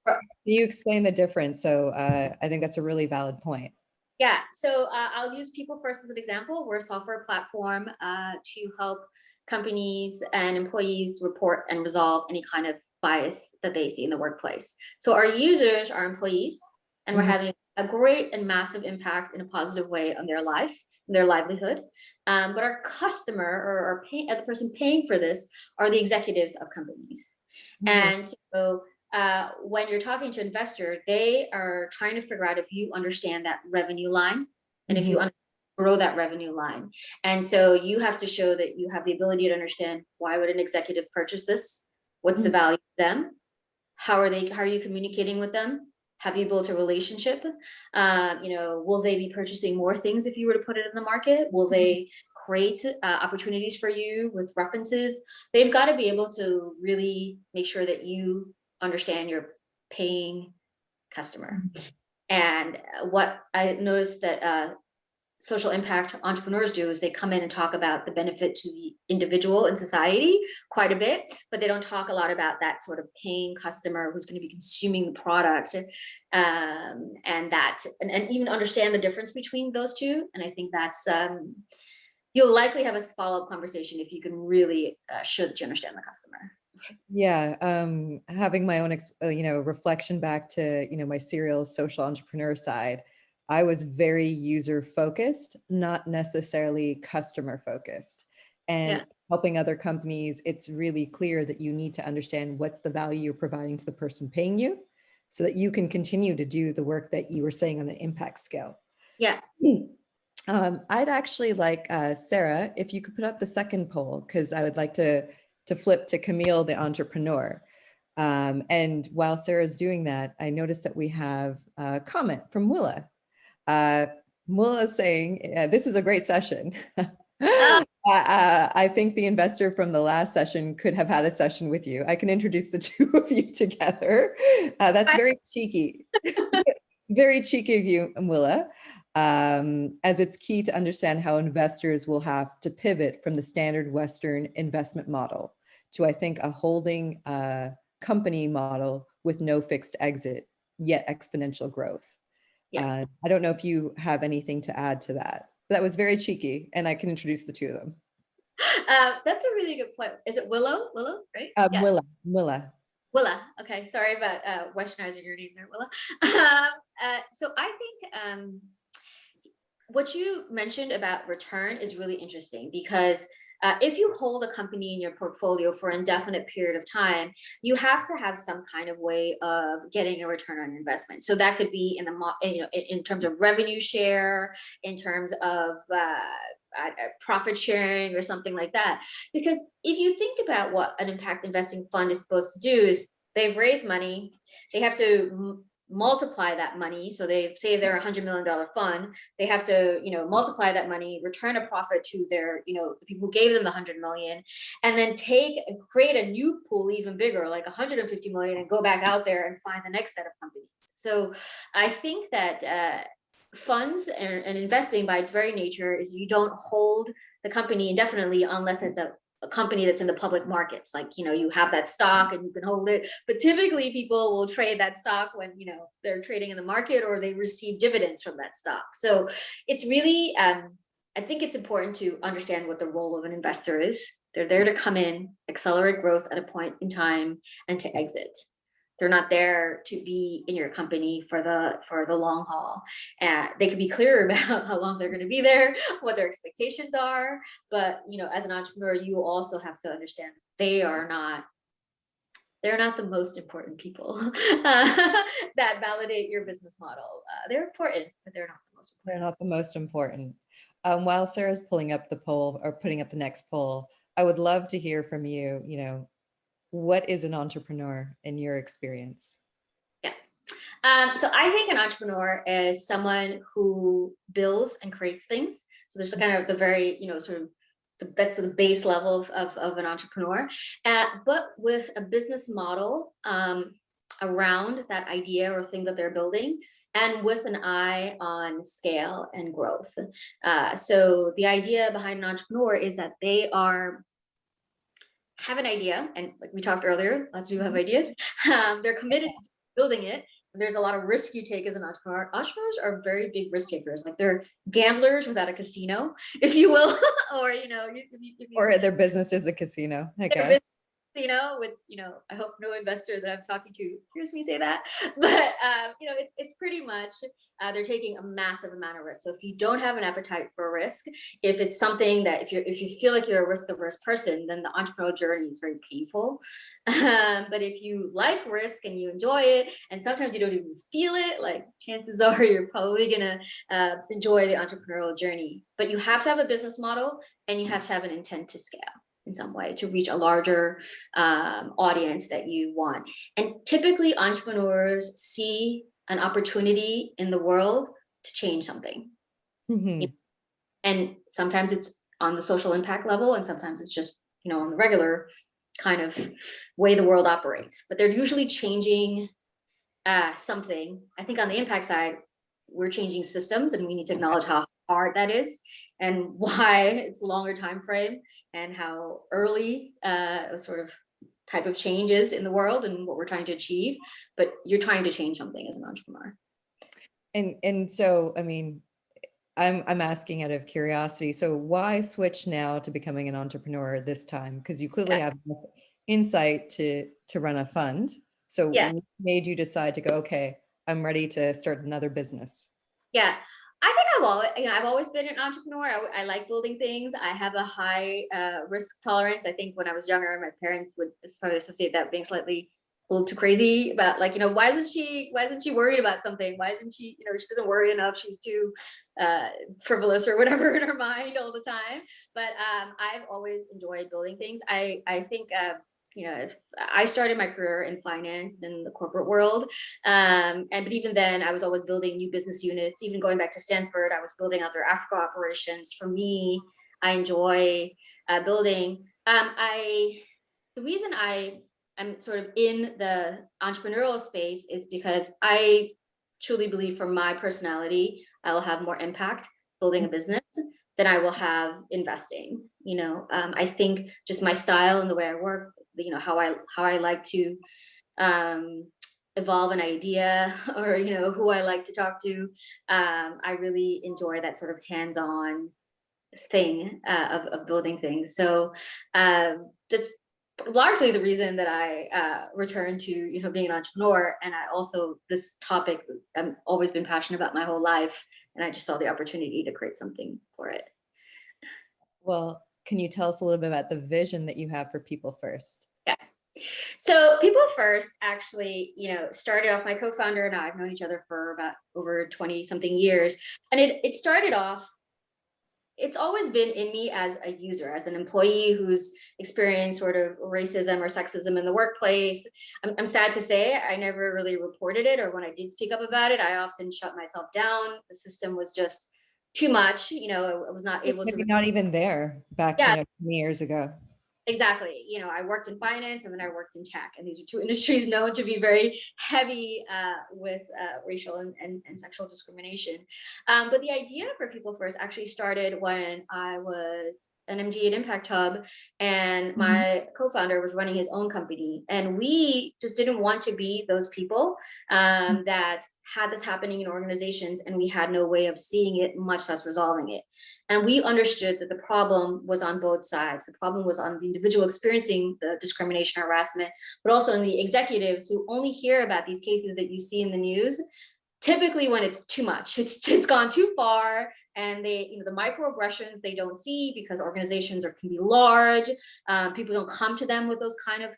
S2: you explain the difference. So I think that's a really valid point.
S3: Yeah, so I'll use People First as an example. We're a software platform to help companies and employees report and resolve any kind of bias that they see in the workplace. So our users are employees, and we're having a great and massive impact in a positive way on their life, their livelihood. But our customer, or the person paying for this, are the executives of companies. And so when you're talking to an investor, they are trying to figure out if you understand that revenue line, and if you grow that revenue line. And so you have to show that you have the ability to understand, why would an executive purchase this? What's the value to them? How are you communicating with them? Have you built a relationship? Will they be purchasing more things if you were to put it in the market? Will they create opportunities for you with references? They've got to be able to really make sure that you understand your paying customer. And what I noticed that social impact entrepreneurs do is they come in and talk about the benefit to the individual and society quite a bit, but they don't talk a lot about that sort of paying customer who's going to be consuming the product, and even understand the difference between those two. And I think that's you'll likely have a follow-up conversation if you can really show that you understand the customer.
S2: Yeah, having my own reflection back to my serial social entrepreneur side, I was very user focused, not necessarily customer focused. And helping other companies, it's really clear that you need to understand what's the value you're providing to the person paying you, so that you can continue to do the work that you were saying on an impact scale.
S3: Yeah.
S2: I'd actually like Sarah, if you could put up the second poll, because I would like to flip to Camille, the entrepreneur. And while Sarah's doing that, I noticed that we have a comment from Willa. Willa is saying, this is a great session. I think the investor from the last session could have had a session with you. I can introduce the two of you together. That's very cheeky. It's very cheeky of you, Willa. As it's key to understand how investors will have to pivot from the standard Western investment model to, I think, a holding company model with no fixed exit, yet exponential growth. I don't know if you have anything to add to that. That was very cheeky, and I can introduce the two of them.
S3: That's a really good point. Is it Willow, right?
S2: Willa.
S3: Okay, sorry about westernizing your name there, Willa. So I think what you mentioned about return is really interesting, because if you hold a company in your portfolio for an indefinite period of time, you have to have some kind of way of getting a return on investment. So that could be in terms of revenue share, in terms of profit sharing, or something like that. Because if you think about what an impact investing fund is supposed to do, is they've raised money, they have to multiply that money. So they say they're $100 million fund, they have to, multiply that money, return a profit to their, the people who gave them the 100 million, and then create a new pool even bigger, like 150 million, and go back out there and find the next set of companies. So I think that funds and investing by its very nature is you don't hold the company indefinitely unless it's a company that's in the public markets. Like, you have that stock and you can hold it, but typically people will trade that stock when, they're trading in the market, or they receive dividends from that stock. So it's really, I think it's important to understand what the role of an investor is. They're there to come in, accelerate growth at a point in time, and to exit. They're not there to be in your company for the long haul. And they can be clear about how long they're going to be there, what their expectations are. But as an entrepreneur, you also have to understand they're not the most important people that validate your business model. They're important, but they're not the most important.
S2: They're not the most important. While Sarah's pulling up the poll, or putting up the next poll, I would love to hear from you. What is an entrepreneur in your experience?
S3: Yeah. So I think an entrepreneur is someone who builds and creates things. So there's kind of the very, sort of that's the base level of an entrepreneur, but with a business model around that idea or thing that they're building, and with an eye on scale and growth. So the idea behind an entrepreneur is that they have an idea, and like we talked earlier, lots of people have ideas. They're committed to building it. There's a lot of risk you take as an entrepreneur. Entrepreneurs are very big risk takers. Like they're gamblers without a casino, if you will, or
S2: or their business is a casino. Okay.
S3: Which, I hope no investor that I'm talking to hears me say that, but, it's pretty much, they're taking a massive amount of risk. So if you don't have an appetite for risk, if it's something that, if you feel like you're a risk averse person, then the entrepreneurial journey is very painful. But if you like risk and you enjoy it, and sometimes you don't even feel it, like chances are you're probably gonna enjoy the entrepreneurial journey. But you have to have a business model, and you have to have an intent to scale in some way to reach a larger audience that you want. And typically entrepreneurs see an opportunity in the world to change something.
S2: Mm-hmm.
S3: And sometimes it's on the social impact level, and sometimes it's just, on the regular kind of way the world operates. But they're usually changing something. I think on the impact side, we're changing systems, and we need to acknowledge how hard that is and why it's a longer time frame, and how early a sort of type of change is in the world and what we're trying to achieve. But you're trying to change something as an entrepreneur.
S2: And so, I mean, I'm asking out of curiosity. So why switch now to becoming an entrepreneur this time? Because you clearly have enough insight to run a fund. So what made you decide to go, okay, I'm ready to start another business?
S3: Yeah, I think I've always been an entrepreneur. I like building things. I have a high risk tolerance. I think when I was younger, my parents would probably associate that being slightly a little too crazy about, like, why isn't she worried about something? Why isn't she, she doesn't worry enough. She's too frivolous or whatever in her mind all the time. But I've always enjoyed building things. I think I started my career in finance in the corporate world. But even then I was always building new business units. Even going back to Stanford, I was building out their Africa operations. For me, I enjoy building. The reason I'm sort of in the entrepreneurial space is because I truly believe, for my personality, I will have more impact building a business than I will have investing. I think just my style and the way I work, how I like to evolve an idea, or who I like to talk to. I really enjoy that sort of hands-on thing of building things. So just largely the reason that I returned to being an entrepreneur. And I also, this topic I've always been passionate about my whole life, and I just saw the opportunity to create something for it.
S2: Well, can you tell us a little bit about the vision that you have for People First?
S3: Yeah. So People First actually, started off, my co-founder and I have known each other for about over 20 something years. And it started off, it's always been in me as a user, as an employee who's experienced sort of racism or sexism in the workplace. I'm sad to say I never really reported it, or when I did speak up about it, I often shut myself down. The system was just too much. I was not able to.
S2: Maybe not even there back 20 years ago.
S3: Exactly. I worked in finance, and then I worked in tech, and these are two industries known to be very heavy with racial and sexual discrimination. But the idea for People First actually started when I was an MD at Impact Hub, and my co-founder was running his own company, and we just didn't want to be those people that had this happening in organizations, and we had no way of seeing it, much less resolving it. And we understood that the problem was on both sides. The problem was on the individual experiencing the discrimination or harassment, but also on the executives who only hear about these cases that you see in the news, typically when it's too much, it's gone too far, and they, the microaggressions they don't see because organizations can be large. People don't come to them with those kind of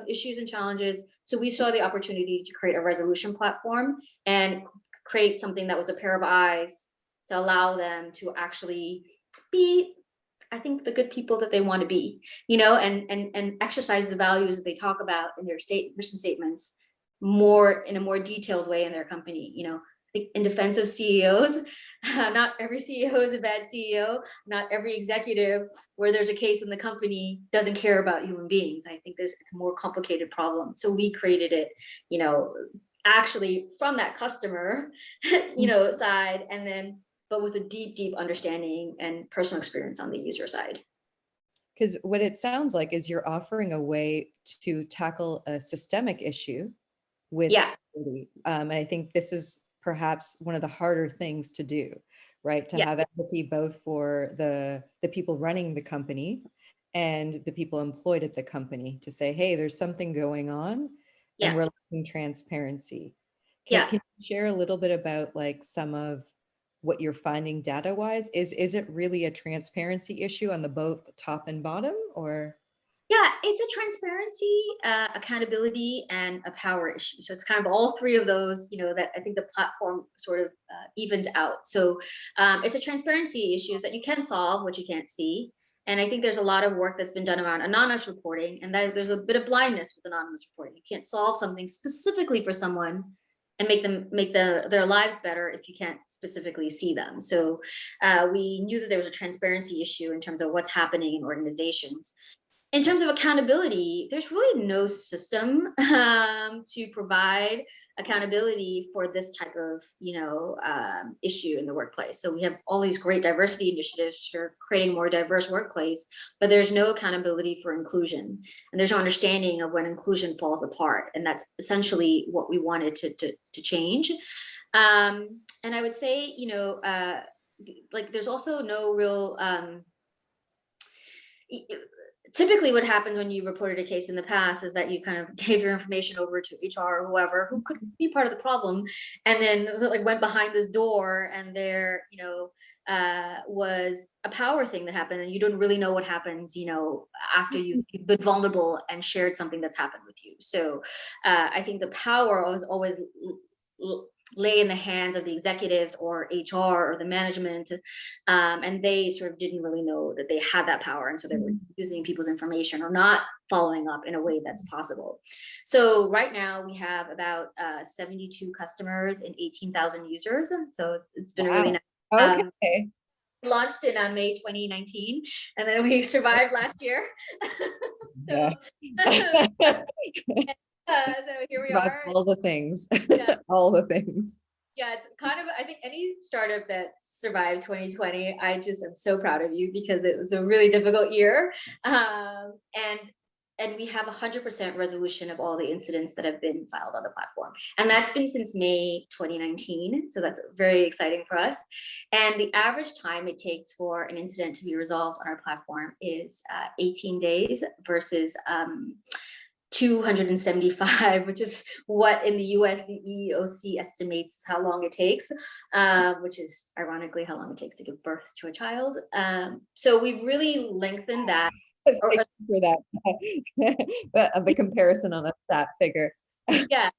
S3: issues and challenges. So we saw the opportunity to create a resolution platform and create something that was a pair of eyes to allow them to actually be, I think, the good people that they want to be, and exercise the values that they talk about in their mission statements in a more detailed way in their company. In defense of CEOs, not every CEO is a bad CEO. Not every executive where there's a case in the company doesn't care about human beings. I think it's a more complicated problem. So we created it, actually from that customer, side, and then, but with a deep understanding and personal experience on the user side.
S2: Because what it sounds like is you're offering a way to tackle a systemic issue with security. And I think this is perhaps one of the harder things to do, right? To have empathy both for the people running the company and the people employed at the company, to say, hey, there's something going on and we're lacking transparency. Can you share a little bit about like some of what you're finding data wise? Is it really a transparency issue on the both top and bottom, or?
S3: Yeah, it's a transparency, accountability, and a power issue. So it's kind of all three of those, that I think the platform sort of evens out. So it's a transparency issue that you can solve what you can't see. And I think there's a lot of work that's been done around anonymous reporting, and that there's a bit of blindness with anonymous reporting. You can't solve something specifically for someone and make their lives better if you can't specifically see them. So we knew that there was a transparency issue in terms of what's happening in organizations. In terms of accountability, there's really no system to provide accountability for this type of issue in the workplace. So we have all these great diversity initiatives for creating a more diverse workplace, but there's no accountability for inclusion, and there's no understanding of when inclusion falls apart. And that's essentially what we wanted to change. And I would say, like there's also no real typically what happens when you reported a case in the past is that you kind of gave your information over to HR or whoever who could be part of the problem, and then like went behind this door, and there was a power thing that happened, and you don't really know what happens after you've been vulnerable and shared something that's happened with you. So I think the power was always lay in the hands of the executives or HR or the management, and they sort of didn't really know that they had that power, and so they were using people's information or not following up in a way that's possible. So right now we have about 72 customers and 18,000 users, so it's been really nice.
S2: Okay.
S3: Launched in May 2019, and then we survived last year. So here we are.
S2: All the things. All the things.
S3: Yeah, it's kind of, I think any startup that survived 2020, I just am so proud of you, because it was a really difficult year. And we have 100% resolution of all the incidents that have been filed on the platform. And that's been since May 2019. So that's very exciting for us. And the average time it takes for an incident to be resolved on our platform is 18 days versus 275, which is what in the US the EEOC estimates how long it takes, which is ironically how long it takes to give birth to a child. So we really lengthened that.
S2: For that, the comparison on a stat figure.
S3: Yeah,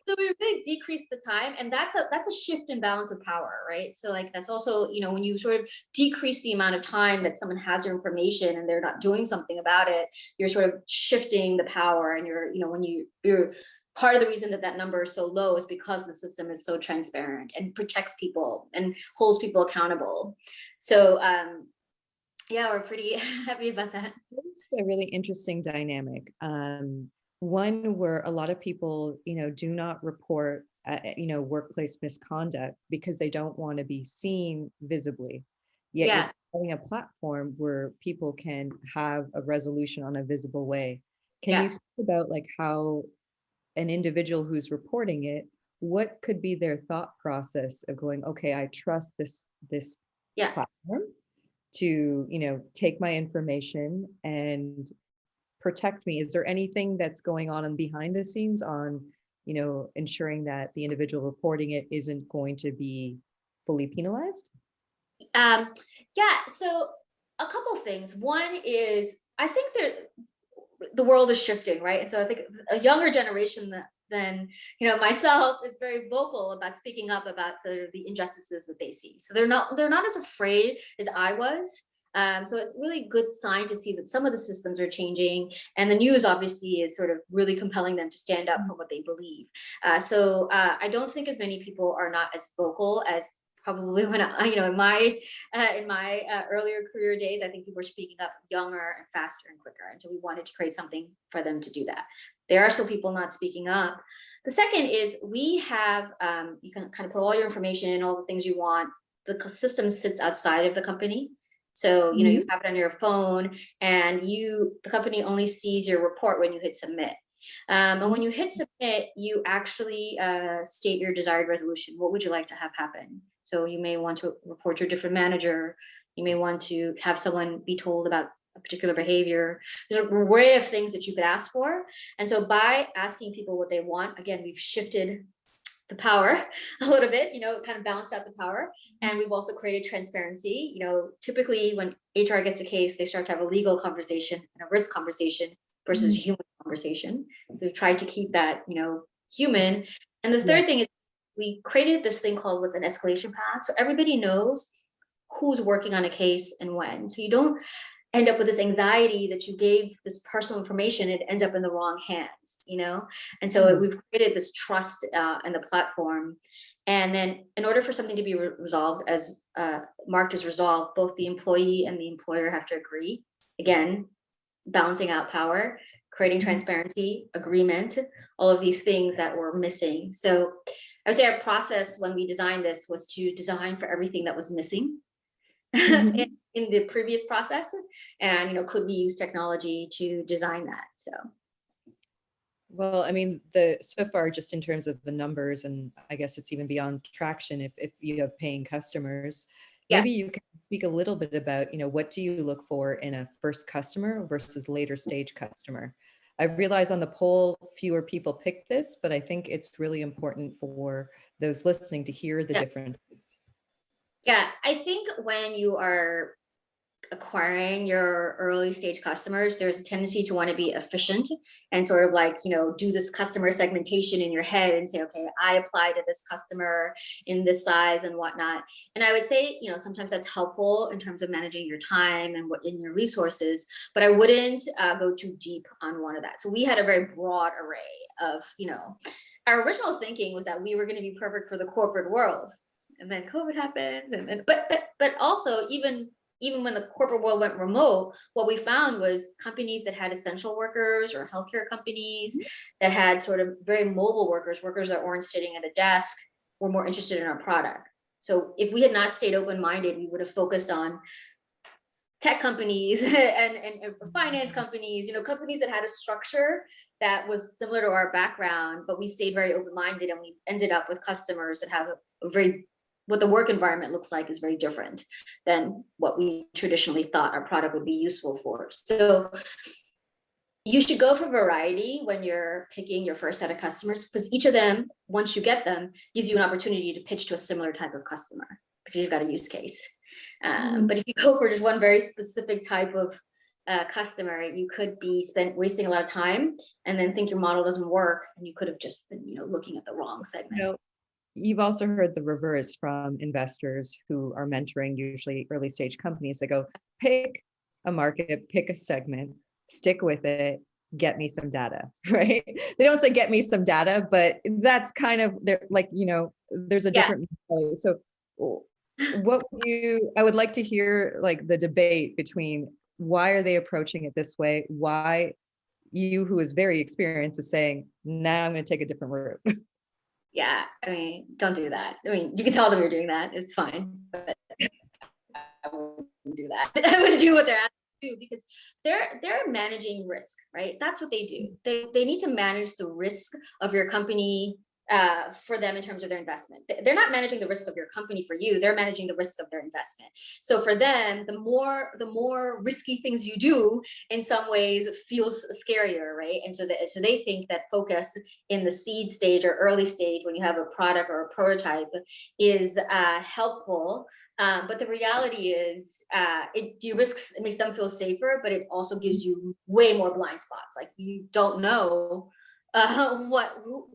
S3: so we really decreased the time, and that's a shift in balance of power, right? So like that's also, when you sort of decrease the amount of time that someone has your information and they're not doing something about it, you're sort of shifting the power, and you're part of the reason that number is so low is because the system is so transparent and protects people and holds people accountable. So yeah, we're pretty happy about that.
S2: It's a really interesting dynamic. One where a lot of people, do not report, workplace misconduct because they don't want to be seen visibly. Yet you're having a platform where people can have a resolution on a visible way. Can you speak about like how an individual who's reporting it, what could be their thought process of going, okay, I trust this platform to, take my information and protect me? Is there anything that's going on behind the scenes on, ensuring that the individual reporting it isn't going to be fully penalized?
S3: So a couple of things. One is, I think that the world is shifting, right? And so I think a younger generation than myself is very vocal about speaking up about sort of the injustices that they see. So they're not as afraid as I was So it's really good sign to see that some of the systems are changing, and the news obviously is sort of really compelling them to stand up for what they believe. So I don't think as many people are not as vocal as probably when in my earlier career days. I think people were speaking up younger and faster and quicker, and so we wanted to create something for them to do that. There are still people not speaking up. The second is we have you can kind of put all your information in, all the things you want. The system sits outside of the company. So, you have it on your phone, and the company only sees your report when you hit submit. And when you hit submit, you actually state your desired resolution. What would you like to have happen? So you may want to report your different manager. You may want to have someone be told about a particular behavior. There's an array of things that you could ask for. And so by asking people what they want, again, we've shifted the power a little bit, kind of balanced out the power. And we've also created transparency. Typically when HR gets a case, they start to have a legal conversation and a risk conversation versus a human conversation. So we've tried to keep that, human. And the third thing is we created this thing called what's an escalation path. So everybody knows who's working on a case and when. So you don't end up with this anxiety that you gave this personal information, it ends up in the wrong hands, And so we've created this trust in the platform. And then in order for something to be resolved as marked as resolved, both the employee and the employer have to agree. Again, balancing out power, creating transparency, agreement, all of these things that were missing. So I would say our process when we designed this was to design for everything that was missing in the previous process, and could we use technology to design that? So
S2: well, I mean, so far, just in terms of the numbers, and I guess it's even beyond traction, if you have paying customers, maybe you can speak a little bit about, what do you look for in a first customer versus later stage customer? I realize on the poll, fewer people picked this, but I think it's really important for those listening to hear the differences.
S3: Yeah, I think when you are acquiring your early stage customers, there's a tendency to want to be efficient and sort of like, do this customer segmentation in your head and say, okay, I apply to this customer in this size and whatnot. And I would say, sometimes that's helpful in terms of managing your time and what in your resources, but I wouldn't go too deep on one of that. So we had a very broad array of, our original thinking was that we were going to be perfect for the corporate world. And then COVID happens, and then, but also even when the corporate world went remote, what we found was companies that had essential workers or healthcare companies that had sort of very mobile workers that weren't sitting at a desk, were more interested in our product. So if we had not stayed open-minded, we would have focused on tech companies and finance companies, companies that had a structure that was similar to our background, but we stayed very open-minded, and we ended up with customers that have what the work environment looks like is very different than what we traditionally thought our product would be useful for. So you should go for variety when you're picking your first set of customers, because each of them, once you get them, gives you an opportunity to pitch to a similar type of customer because you've got a use case. But if you go for just one very specific type of customer, you could be wasting a lot of time and then think your model doesn't work, and you could have just been, looking at the wrong segment.
S2: You've also heard the reverse from investors who are mentoring usually early stage companies. They go, pick a market, pick a segment, stick with it, get me some data, right? They don't say get me some data, but that's kind of like, there's a different way. So I would like to hear like the debate between why are they approaching it this way? Why you, who is very experienced, is saying, nah, I'm going to take a different route.
S3: Yeah, I mean, don't do that. I mean, you can tell them you're doing that. It's fine, but I wouldn't do that. I would do what they're asking to do, because they're managing risk, right? That's what they do. They need to manage the risk of your company for them in terms of their investment. They're not managing the risk of your company for you. They're managing the risk of their investment. So for them, the more risky things you do, in some ways, feels scarier, right? And so they think that focus in the seed stage or early stage, when you have a product or a prototype, is helpful. But the reality is, it de-risks, it makes them feel safer, but it also gives you way more blind spots. Like, you don't know who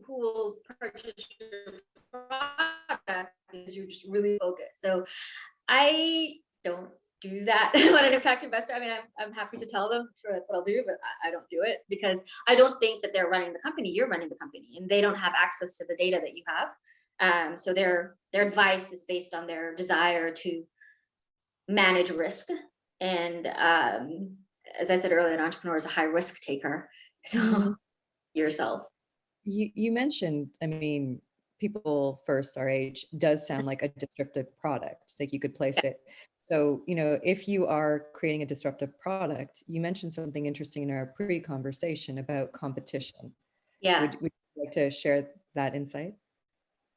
S3: will purchase your product because you're just really focused. So I don't do that when an impact investor. I mean, I'm happy to tell them, sure, that's what I'll do, but I don't do it because I don't think that they're running the company. You're running the company, and they don't have access to the data that you have. So their advice is based on their desire to manage risk. And as I said earlier, an entrepreneur is a high risk taker. So yourself.
S2: You mentioned, I mean, people first our age does sound like a disruptive product, like you could place it. So, you know, if you are creating a disruptive product, you mentioned something interesting in our pre-conversation about competition.
S3: Yeah.
S2: Would you like to share that insight?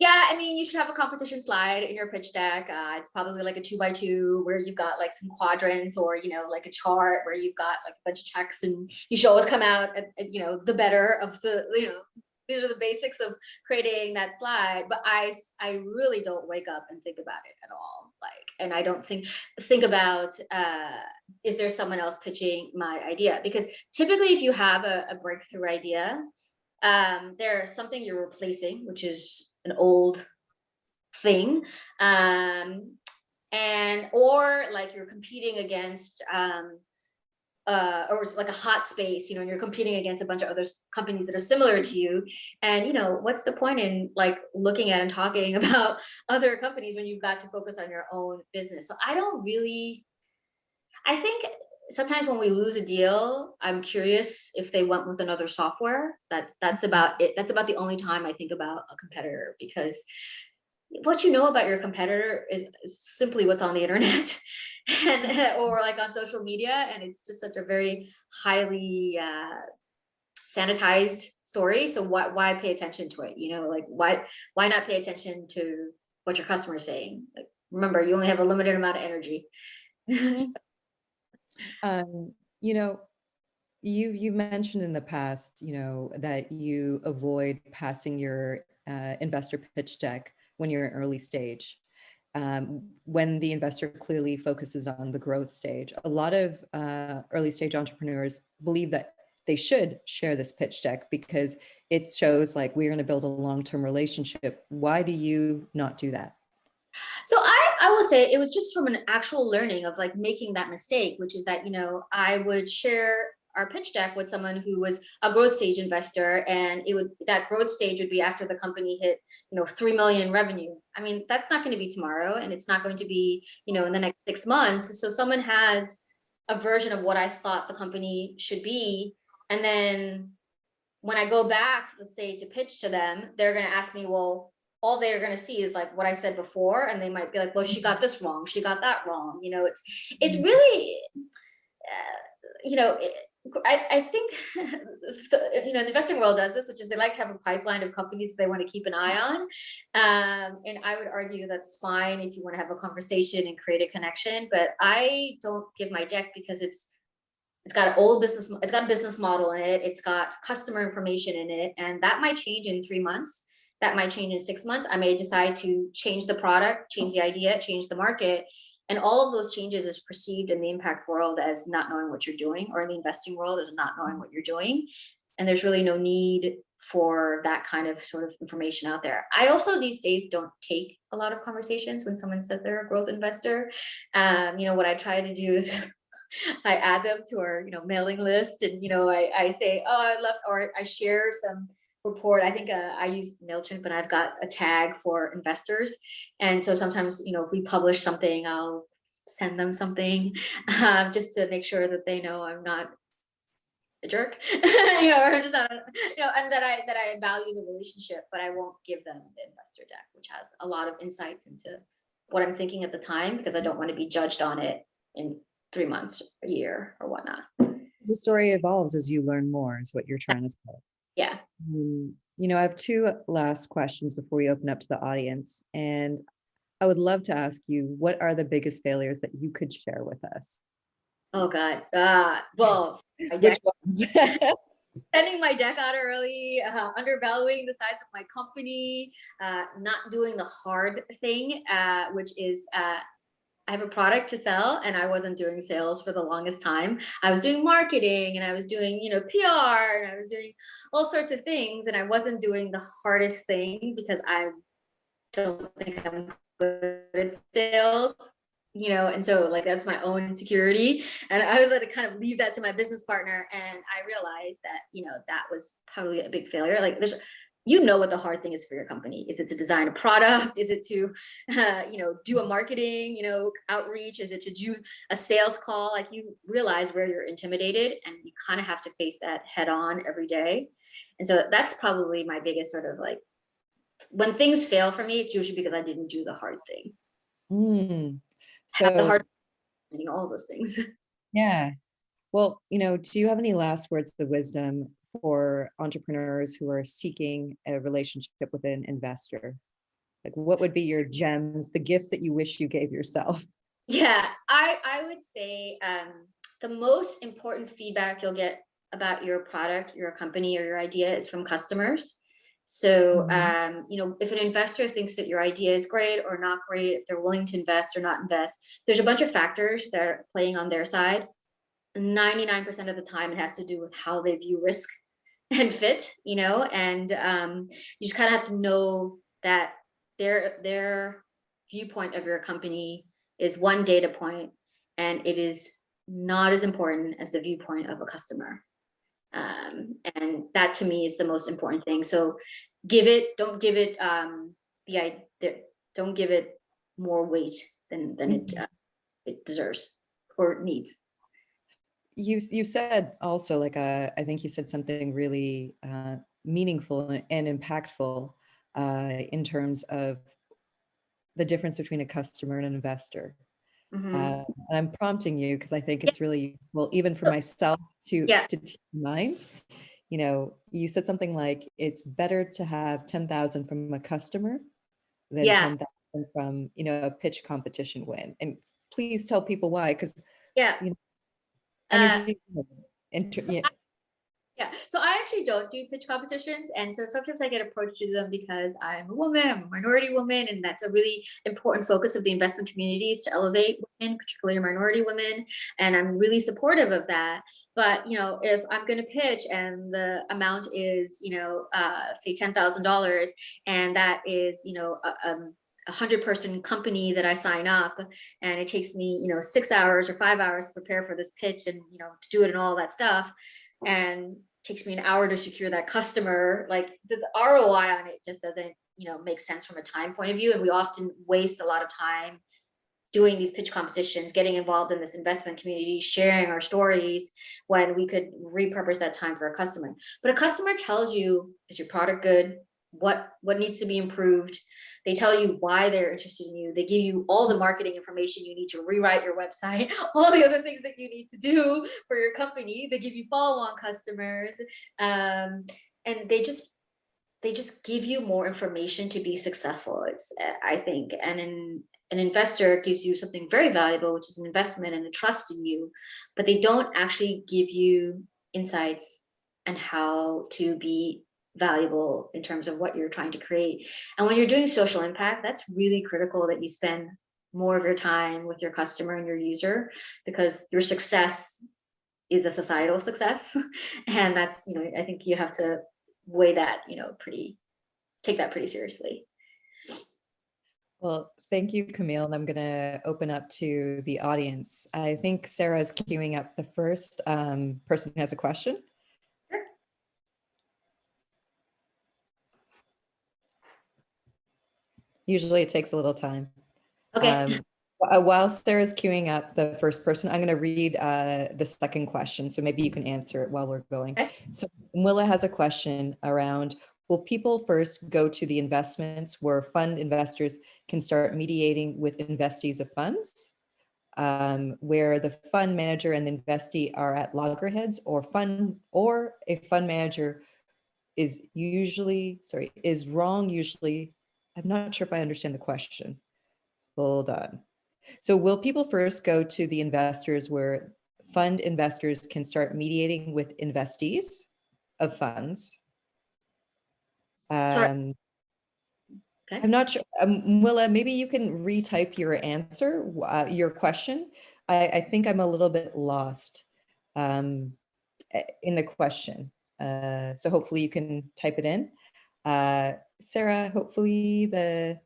S3: Yeah, I mean, you should have a competition slide in your pitch deck. It's probably like a 2x2 where you've got like some quadrants, or, you know, like a chart where you've got like a bunch of checks, and you should always come out at you know, the better of the, you know, these are the basics of creating that slide. But I really don't wake up and think about it at all. Like, and I don't think about, is there someone else pitching my idea? Because typically if you have a breakthrough idea, there's something you're replacing, which is an old thing, and or like you're competing against or it's like a hot space, you know, and you're competing against a bunch of other companies that are similar to you. And, you know, what's the point in like looking at and talking about other companies when you've got to focus on your own business? So I think sometimes when we lose a deal, I'm curious if they went with another software. That's about it. That's about the only time I think about a competitor, because what you know about your competitor is simply what's on the internet and or like on social media, and it's just such a very highly sanitized story. So why pay attention to it? You know, like why not pay attention to what your customer is saying? Like, remember, you only have a limited amount of energy.
S2: You know, you mentioned in the past, you know, that you avoid passing your investor pitch deck when you're in early stage, when the investor clearly focuses on the growth stage. A lot of early stage entrepreneurs believe that they should share this pitch deck because it shows like we're going to build a long-term relationship. Why do you not do that?
S3: So I will say it was just from an actual learning of like making that mistake, which is that, you know, I would share our pitch deck with someone who was a growth stage investor, and that growth stage would be after the company hit, you know, 3 million in revenue. I mean, that's not going to be tomorrow, and it's not going to be, you know, in the next 6 months. So someone has a version of what I thought the company should be, and then when I go back, let's say to pitch to them, they're going to ask me, well, all they're going to see is like what I said before, and they might be like, well, she got this wrong, she got that wrong. You know, it's really, you know, I think you know, the investing world does this, which is they like to have a pipeline of companies they want to keep an eye on, and I would argue that's fine if you want to have a conversation and create a connection. But I don't give my deck because it's got an old business, it's got a business model in it, it's got customer information in it, and that might change in 3 months. That might change in 6 months. I may decide to change the product, change the idea, change the market. And all of those changes is perceived in the impact world as not knowing what you're doing, or in the investing world as not knowing what you're doing. And there's really no need for that kind of sort of information out there. I also these days don't take a lot of conversations when someone says they're a growth investor. You know, what I try to do is I add them to our, you know, mailing list, and, you know, I say, oh, I love, or I share some report. I think I use MailChimp, and I've got a tag for investors. And so sometimes, you know, if we publish something, I'll send them something just to make sure that they know I'm not a jerk, you know, or just not, you know, and that I value the relationship, but I won't give them the investor deck, which has a lot of insights into what I'm thinking at the time, because I don't want to be judged on it in 3 months, a year, or whatnot.
S2: The story evolves as you learn more, is what you're trying to say.
S3: Yeah.
S2: You know, I have 2 last questions before we open up to the audience. And I would love to ask you, what are the biggest failures that you could share with us?
S3: Oh God. Well,
S2: Which ones?
S3: sending my deck out early, undervaluing the size of my company, not doing the hard thing, which is I have a product to sell, and I wasn't doing sales for the longest time. I was doing marketing, and I was doing, you know, PR, and I was doing all sorts of things, and I wasn't doing the hardest thing because I don't think I'm good at sales. and so like that's my own insecurity, and I would let it kind of leave that to my business partner, and I realized that that was probably a big failure. Like there's what the hard thing is for your company. Is it to design a product? Is it to do a marketing outreach? Is it to do a sales call? Like you realize where you're intimidated, and you kind of have to face that head on every day. And so that's probably my biggest sort of like, when things fail for me, it's usually because I didn't do the hard thing. Have the
S2: So,
S3: hard, all those things.
S2: yeah. Well, do you have any last words of wisdom for entrepreneurs who are seeking a relationship with an investor? Like, what would be your gems, the gifts that you wish you gave yourself?
S3: Yeah, I would say the most important feedback you'll get about your product, your company, or your idea is from customers. So, if an investor thinks that your idea is great or not great, if they're willing to invest or not invest, there's a bunch of factors that are playing on their side. 99% of the time, it has to do with how they view risk and fit, and you just kind of have to know that their viewpoint of your company is one data point, and it is not as important as the viewpoint of a customer. And that to me is the most important thing. So don't give it don't give it more weight than it deserves or needs.
S2: You said also, like, I think you said something really meaningful and impactful in terms of the difference between a customer and an investor. And I'm prompting you because I think it's really useful, even for myself, to keep in mind. You said something like, it's better to have 10,000 from a customer than 10,000 from a pitch competition win. And please tell people why, because energy.
S3: So I actually don't do pitch competitions, and so sometimes I get approached to them because I'm a woman, I'm a minority woman, and that's a really important focus of the investment community, is to elevate women, particularly minority women, and I'm really supportive of that. But if I'm going to pitch and the amount is say $10,000, and that is a 100-person company that I sign up, and it takes me 6 hours or 5 hours to prepare for this pitch, and to do it and all that stuff, and takes me an hour to secure that customer, like the ROI on it just doesn't make sense from a time point of view. And we often waste a lot of time doing these pitch competitions, getting involved in this investment community, sharing our stories, when we could repurpose that time for a customer. But a customer tells you, is your product good? What needs to be improved? They tell you why they're interested in you. They give you all the marketing information you need to rewrite your website, all the other things that you need to do for your company. They give you follow-on customers, and they just give you more information to be successful. I think, and an investor gives you something very valuable, which is an investment and a trust in you, but they don't actually give you insights and how to be valuable in terms of what you're trying to create. And when you're doing social impact, that's really critical that you spend more of your time with your customer and your user, because your success is a societal success. And that's, I think you have to weigh that, take that pretty seriously.
S2: Well, thank you, Camille. And I'm going to open up to the audience. I think Sarah is queuing up the first person who has a question. Usually it takes a little time.
S3: Okay.
S2: While Sarah's queuing up the first person, I'm going to read the second question. So maybe you can answer it while we're going. Okay. So Willa has a question around, will people first go to the investments where fund investors can start mediating with investees of funds, where the fund manager and the investee are at loggerheads, or a fund manager is wrong usually? I'm not sure if I understand the question. Hold on. So will people first go to the investors where fund investors can start mediating with investees of funds?
S3: Okay.
S2: I'm not sure. Willa, maybe you can retype your answer, your question. I think I'm a little bit lost in the question. So hopefully you can type it in. Sarah, hopefully the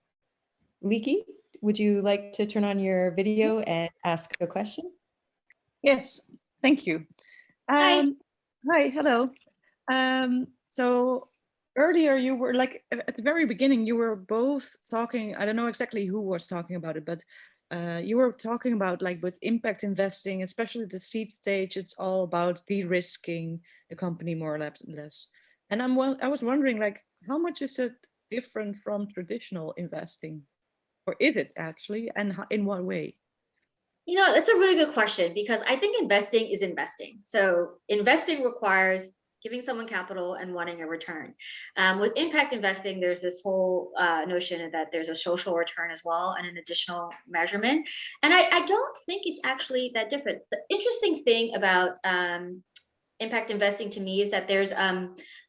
S2: Leaky, would you like to turn on your video and ask a question?
S4: Yes, thank you.
S3: Hi.
S4: Hi, hello. So earlier you were like, at the very beginning, you were both talking, I don't know exactly who was talking about it, but you were talking about like with impact investing, especially the seed stage, it's all about de-risking the company more or less. And I was wondering like, how much is it different from traditional investing? Or is it actually, and in what way?
S3: You know, that's a really good question because I think investing is investing. So investing requires giving someone capital and wanting a return. With impact investing, there's this whole notion that there's a social return as well and an additional measurement. And I don't think it's actually that different. The interesting thing about impact investing to me is that there's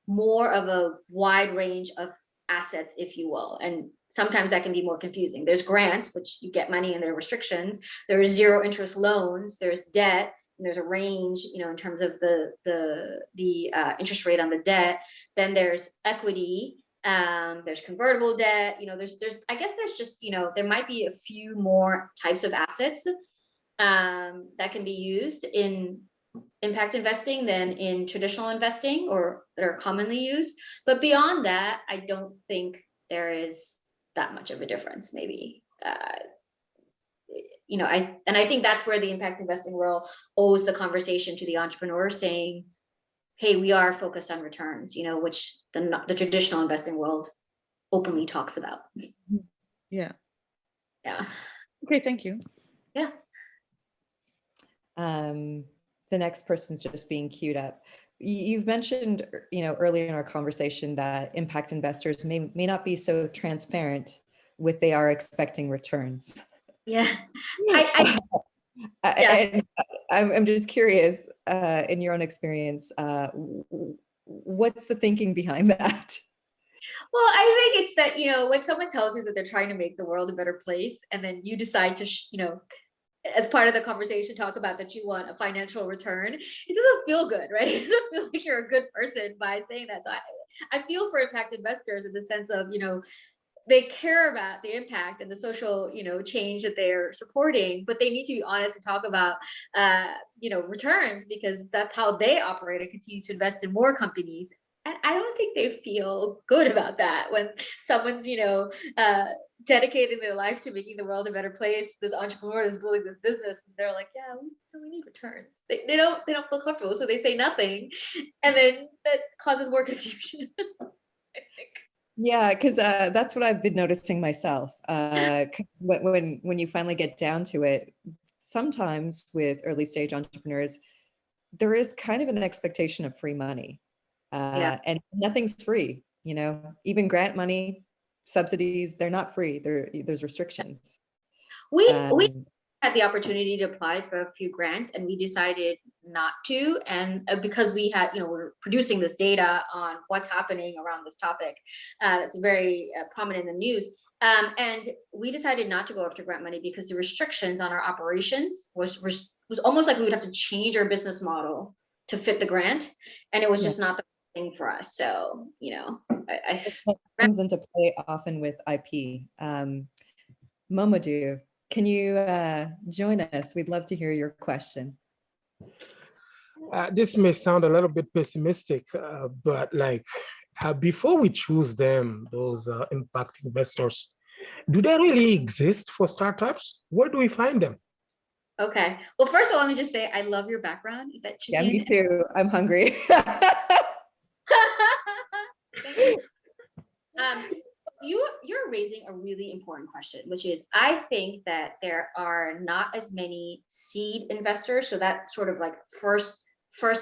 S3: more of a wide range of assets, if you will. And sometimes that can be more confusing. There's grants, which you get money and there are restrictions. There's zero interest loans, there's debt, and there's a range, you know, in terms of the interest rate on the debt. Then there's equity, there's convertible debt, you know, there's I guess there's just, you know, there might be a few more types of assets that can be used in impact investing than in traditional investing or that are commonly used. But beyond that, I don't think there is that much of a difference, maybe. You know, I think that's where the impact investing world owes the conversation to the entrepreneur saying, hey, we are focused on returns, you know, which the traditional investing world openly talks about.
S4: Yeah.
S3: Yeah.
S4: Okay, thank you.
S3: Yeah.
S2: The next person's just being queued up. You've mentioned, you know, earlier in our conversation that impact investors may not be so transparent with they are expecting returns.
S3: Yeah.
S2: I'm just curious, in your own experience, what's the thinking behind that?
S3: Well, I think it's that, you know, when someone tells you that they're trying to make the world a better place, and then you decide to, you know, as part of the conversation, talk about that you want a financial return, it doesn't feel good, right? It doesn't feel like you're a good person by saying that. So I feel for impact investors in the sense of, you know, they care about the impact and the social, you know, change that they're supporting, but they need to be honest and talk about, you know, returns, because that's how they operate and continue to invest in more companies. And I don't think they feel good about that when someone's, you know, dedicating their life to making the world a better place. This entrepreneur is building this business, and they're like, yeah, we need returns. They don't feel comfortable, so they say nothing, and then that causes more confusion. I think.
S2: Yeah, because that's what I've been noticing myself. 'Cause when you finally get down to it, sometimes with early stage entrepreneurs, there is kind of an expectation of free money. And nothing's free, you know, even grant money, subsidies, they're not free. There's restrictions.
S3: We had the opportunity to apply for a few grants, and we decided not to. And because we had, you know, we're producing this data on what's happening around this topic. It's very prominent in the news. And we decided not to go after grant money because the restrictions on our operations was almost like we would have to change our business model to fit the grant. And it was just not the thing for us. So, you know,
S2: It comes into play often with IP. Momodou, can you join us? We'd love to hear your question.
S5: This may sound a little bit pessimistic, but like before we choose them, those impact investors, do they really exist for startups? Where do we find them?
S3: Okay. Well, first of all, let me just say, I love your background. Is that chicken?
S2: Yeah, me too. I'm hungry.
S3: Thank you. You're raising a really important question, which is, I think that there are not as many seed investors, so that sort of like first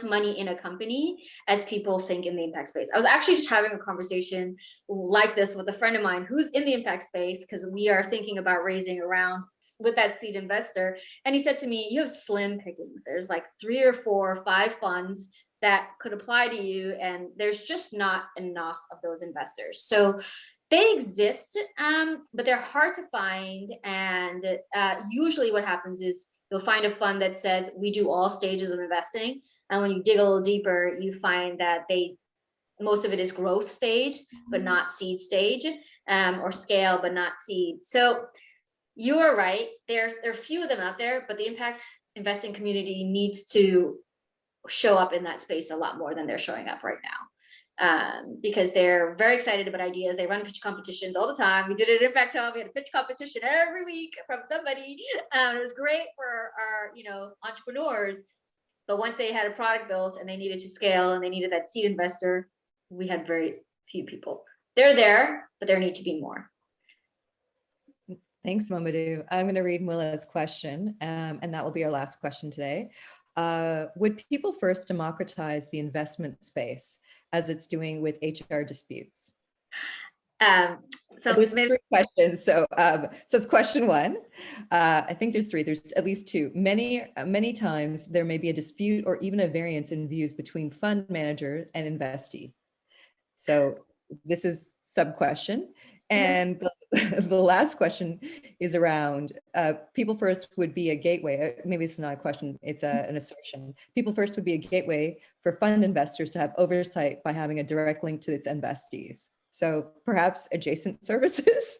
S3: money in a company, as people think in the impact space. I was actually just having a conversation like this with a friend of mine who's in the impact space, because we are thinking about raising around with that seed investor. And he said to me, you have slim pickings. There's like 3 or 4 or 5 funds that could apply to you, and there's just not enough of those investors. So they exist, but they're hard to find. And usually what happens is you'll find a fund that says we do all stages of investing. And when you dig a little deeper, you find that most of it is growth stage, but not seed stage, or scale, but not seed. So you are right. There are few of them out there, but the impact investing community needs to show up in that space a lot more than they're showing up right now. Because they're very excited about ideas. They run pitch competitions all the time. We did it at Impact Hub. We had a pitch competition every week from somebody. It was great for our entrepreneurs. But once they had a product built and they needed to scale and they needed that seed investor, we had very few people. They're there, but there need to be more.
S2: Thanks, Mamadou. I'm going to read Mwila's question, and that will be our last question today. Would people first democratize the investment space as it's doing with HR disputes? So there's three questions. So it's question one. I think there's three. There's at least two. Many times there may be a dispute or even a variance in views between fund manager and investee. So this is sub question. And the last question is around people first would be a gateway. Maybe it's not a question, it's an assertion. People first would be a gateway for fund investors to have oversight by having a direct link to its investees. So perhaps adjacent services.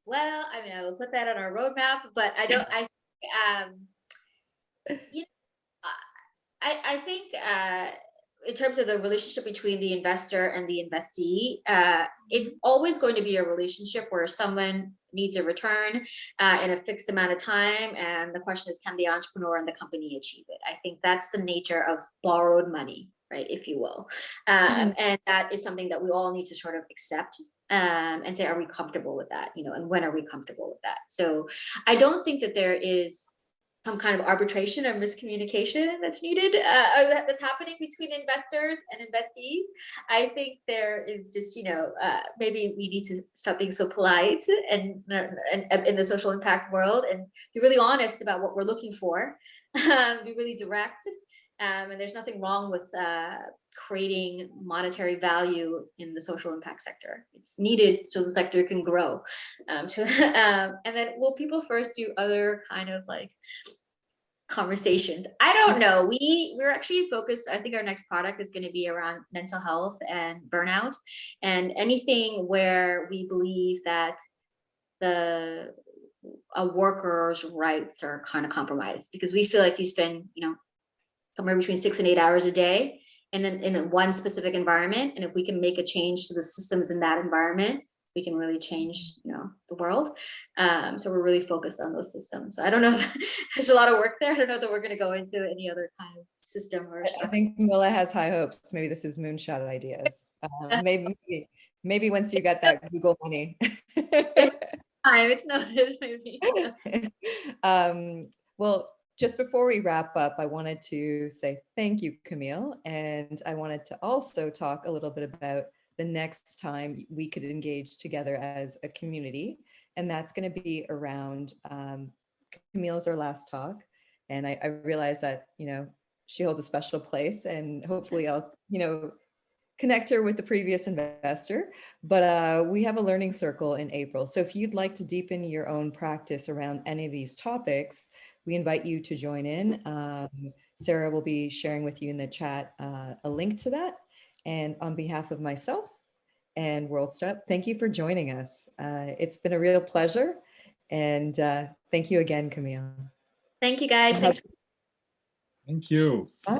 S3: Well, I mean, I will put that on our roadmap, but I think in terms of the relationship between the investor and the investee, it's always going to be a relationship where someone needs a return in a fixed amount of time. And the question is, can the entrepreneur and the company achieve it? I think that's the nature of borrowed money, right, if you will. And that is something that we all need to sort of accept and say, are we comfortable with that? And when are we comfortable with that? So I don't think that there is some kind of arbitration or miscommunication that's needed, that's happening between investors and investees. I think there is just, maybe we need to stop being so polite and in the social impact world and be really honest about what we're looking for, be really direct. And there's nothing wrong with creating monetary value in the social impact sector. It's needed so the sector can grow. And then will people first do other kind of like conversations? I don't know. We're actually focused. I think our next product is going to be around mental health and burnout, and anything where we believe that a worker's rights are kind of compromised, because we feel like you spend somewhere between 6 and 8 hours a day in one specific environment, and if we can make a change to the systems in that environment, we can really change the world. So we're really focused on those systems. I don't know, there's a lot of work there. I don't know that we're going to go into any other kind of system or
S2: I think Mwila has high hopes. Maybe this is moonshot ideas. Maybe once you get that Google money.
S3: It's noted, maybe.
S2: Well, just before we wrap up, I wanted to say thank you, Camille. And I wanted to also talk a little bit about the next time we could engage together as a community. And that's going to be around, Camille's our last talk. And I realize that, she holds a special place, and hopefully I'll, connect her with the previous investor. But we have a learning circle in April. So if you'd like to deepen your own practice around any of these topics, we invite you to join in. Sarah will be sharing with you in the chat a link to that. And on behalf of myself and WorldStep, thank you for joining us. It's been a real pleasure. And thank you again, Camille.
S3: Thank you, guys. Thanks.
S1: Thank you.
S2: Bye.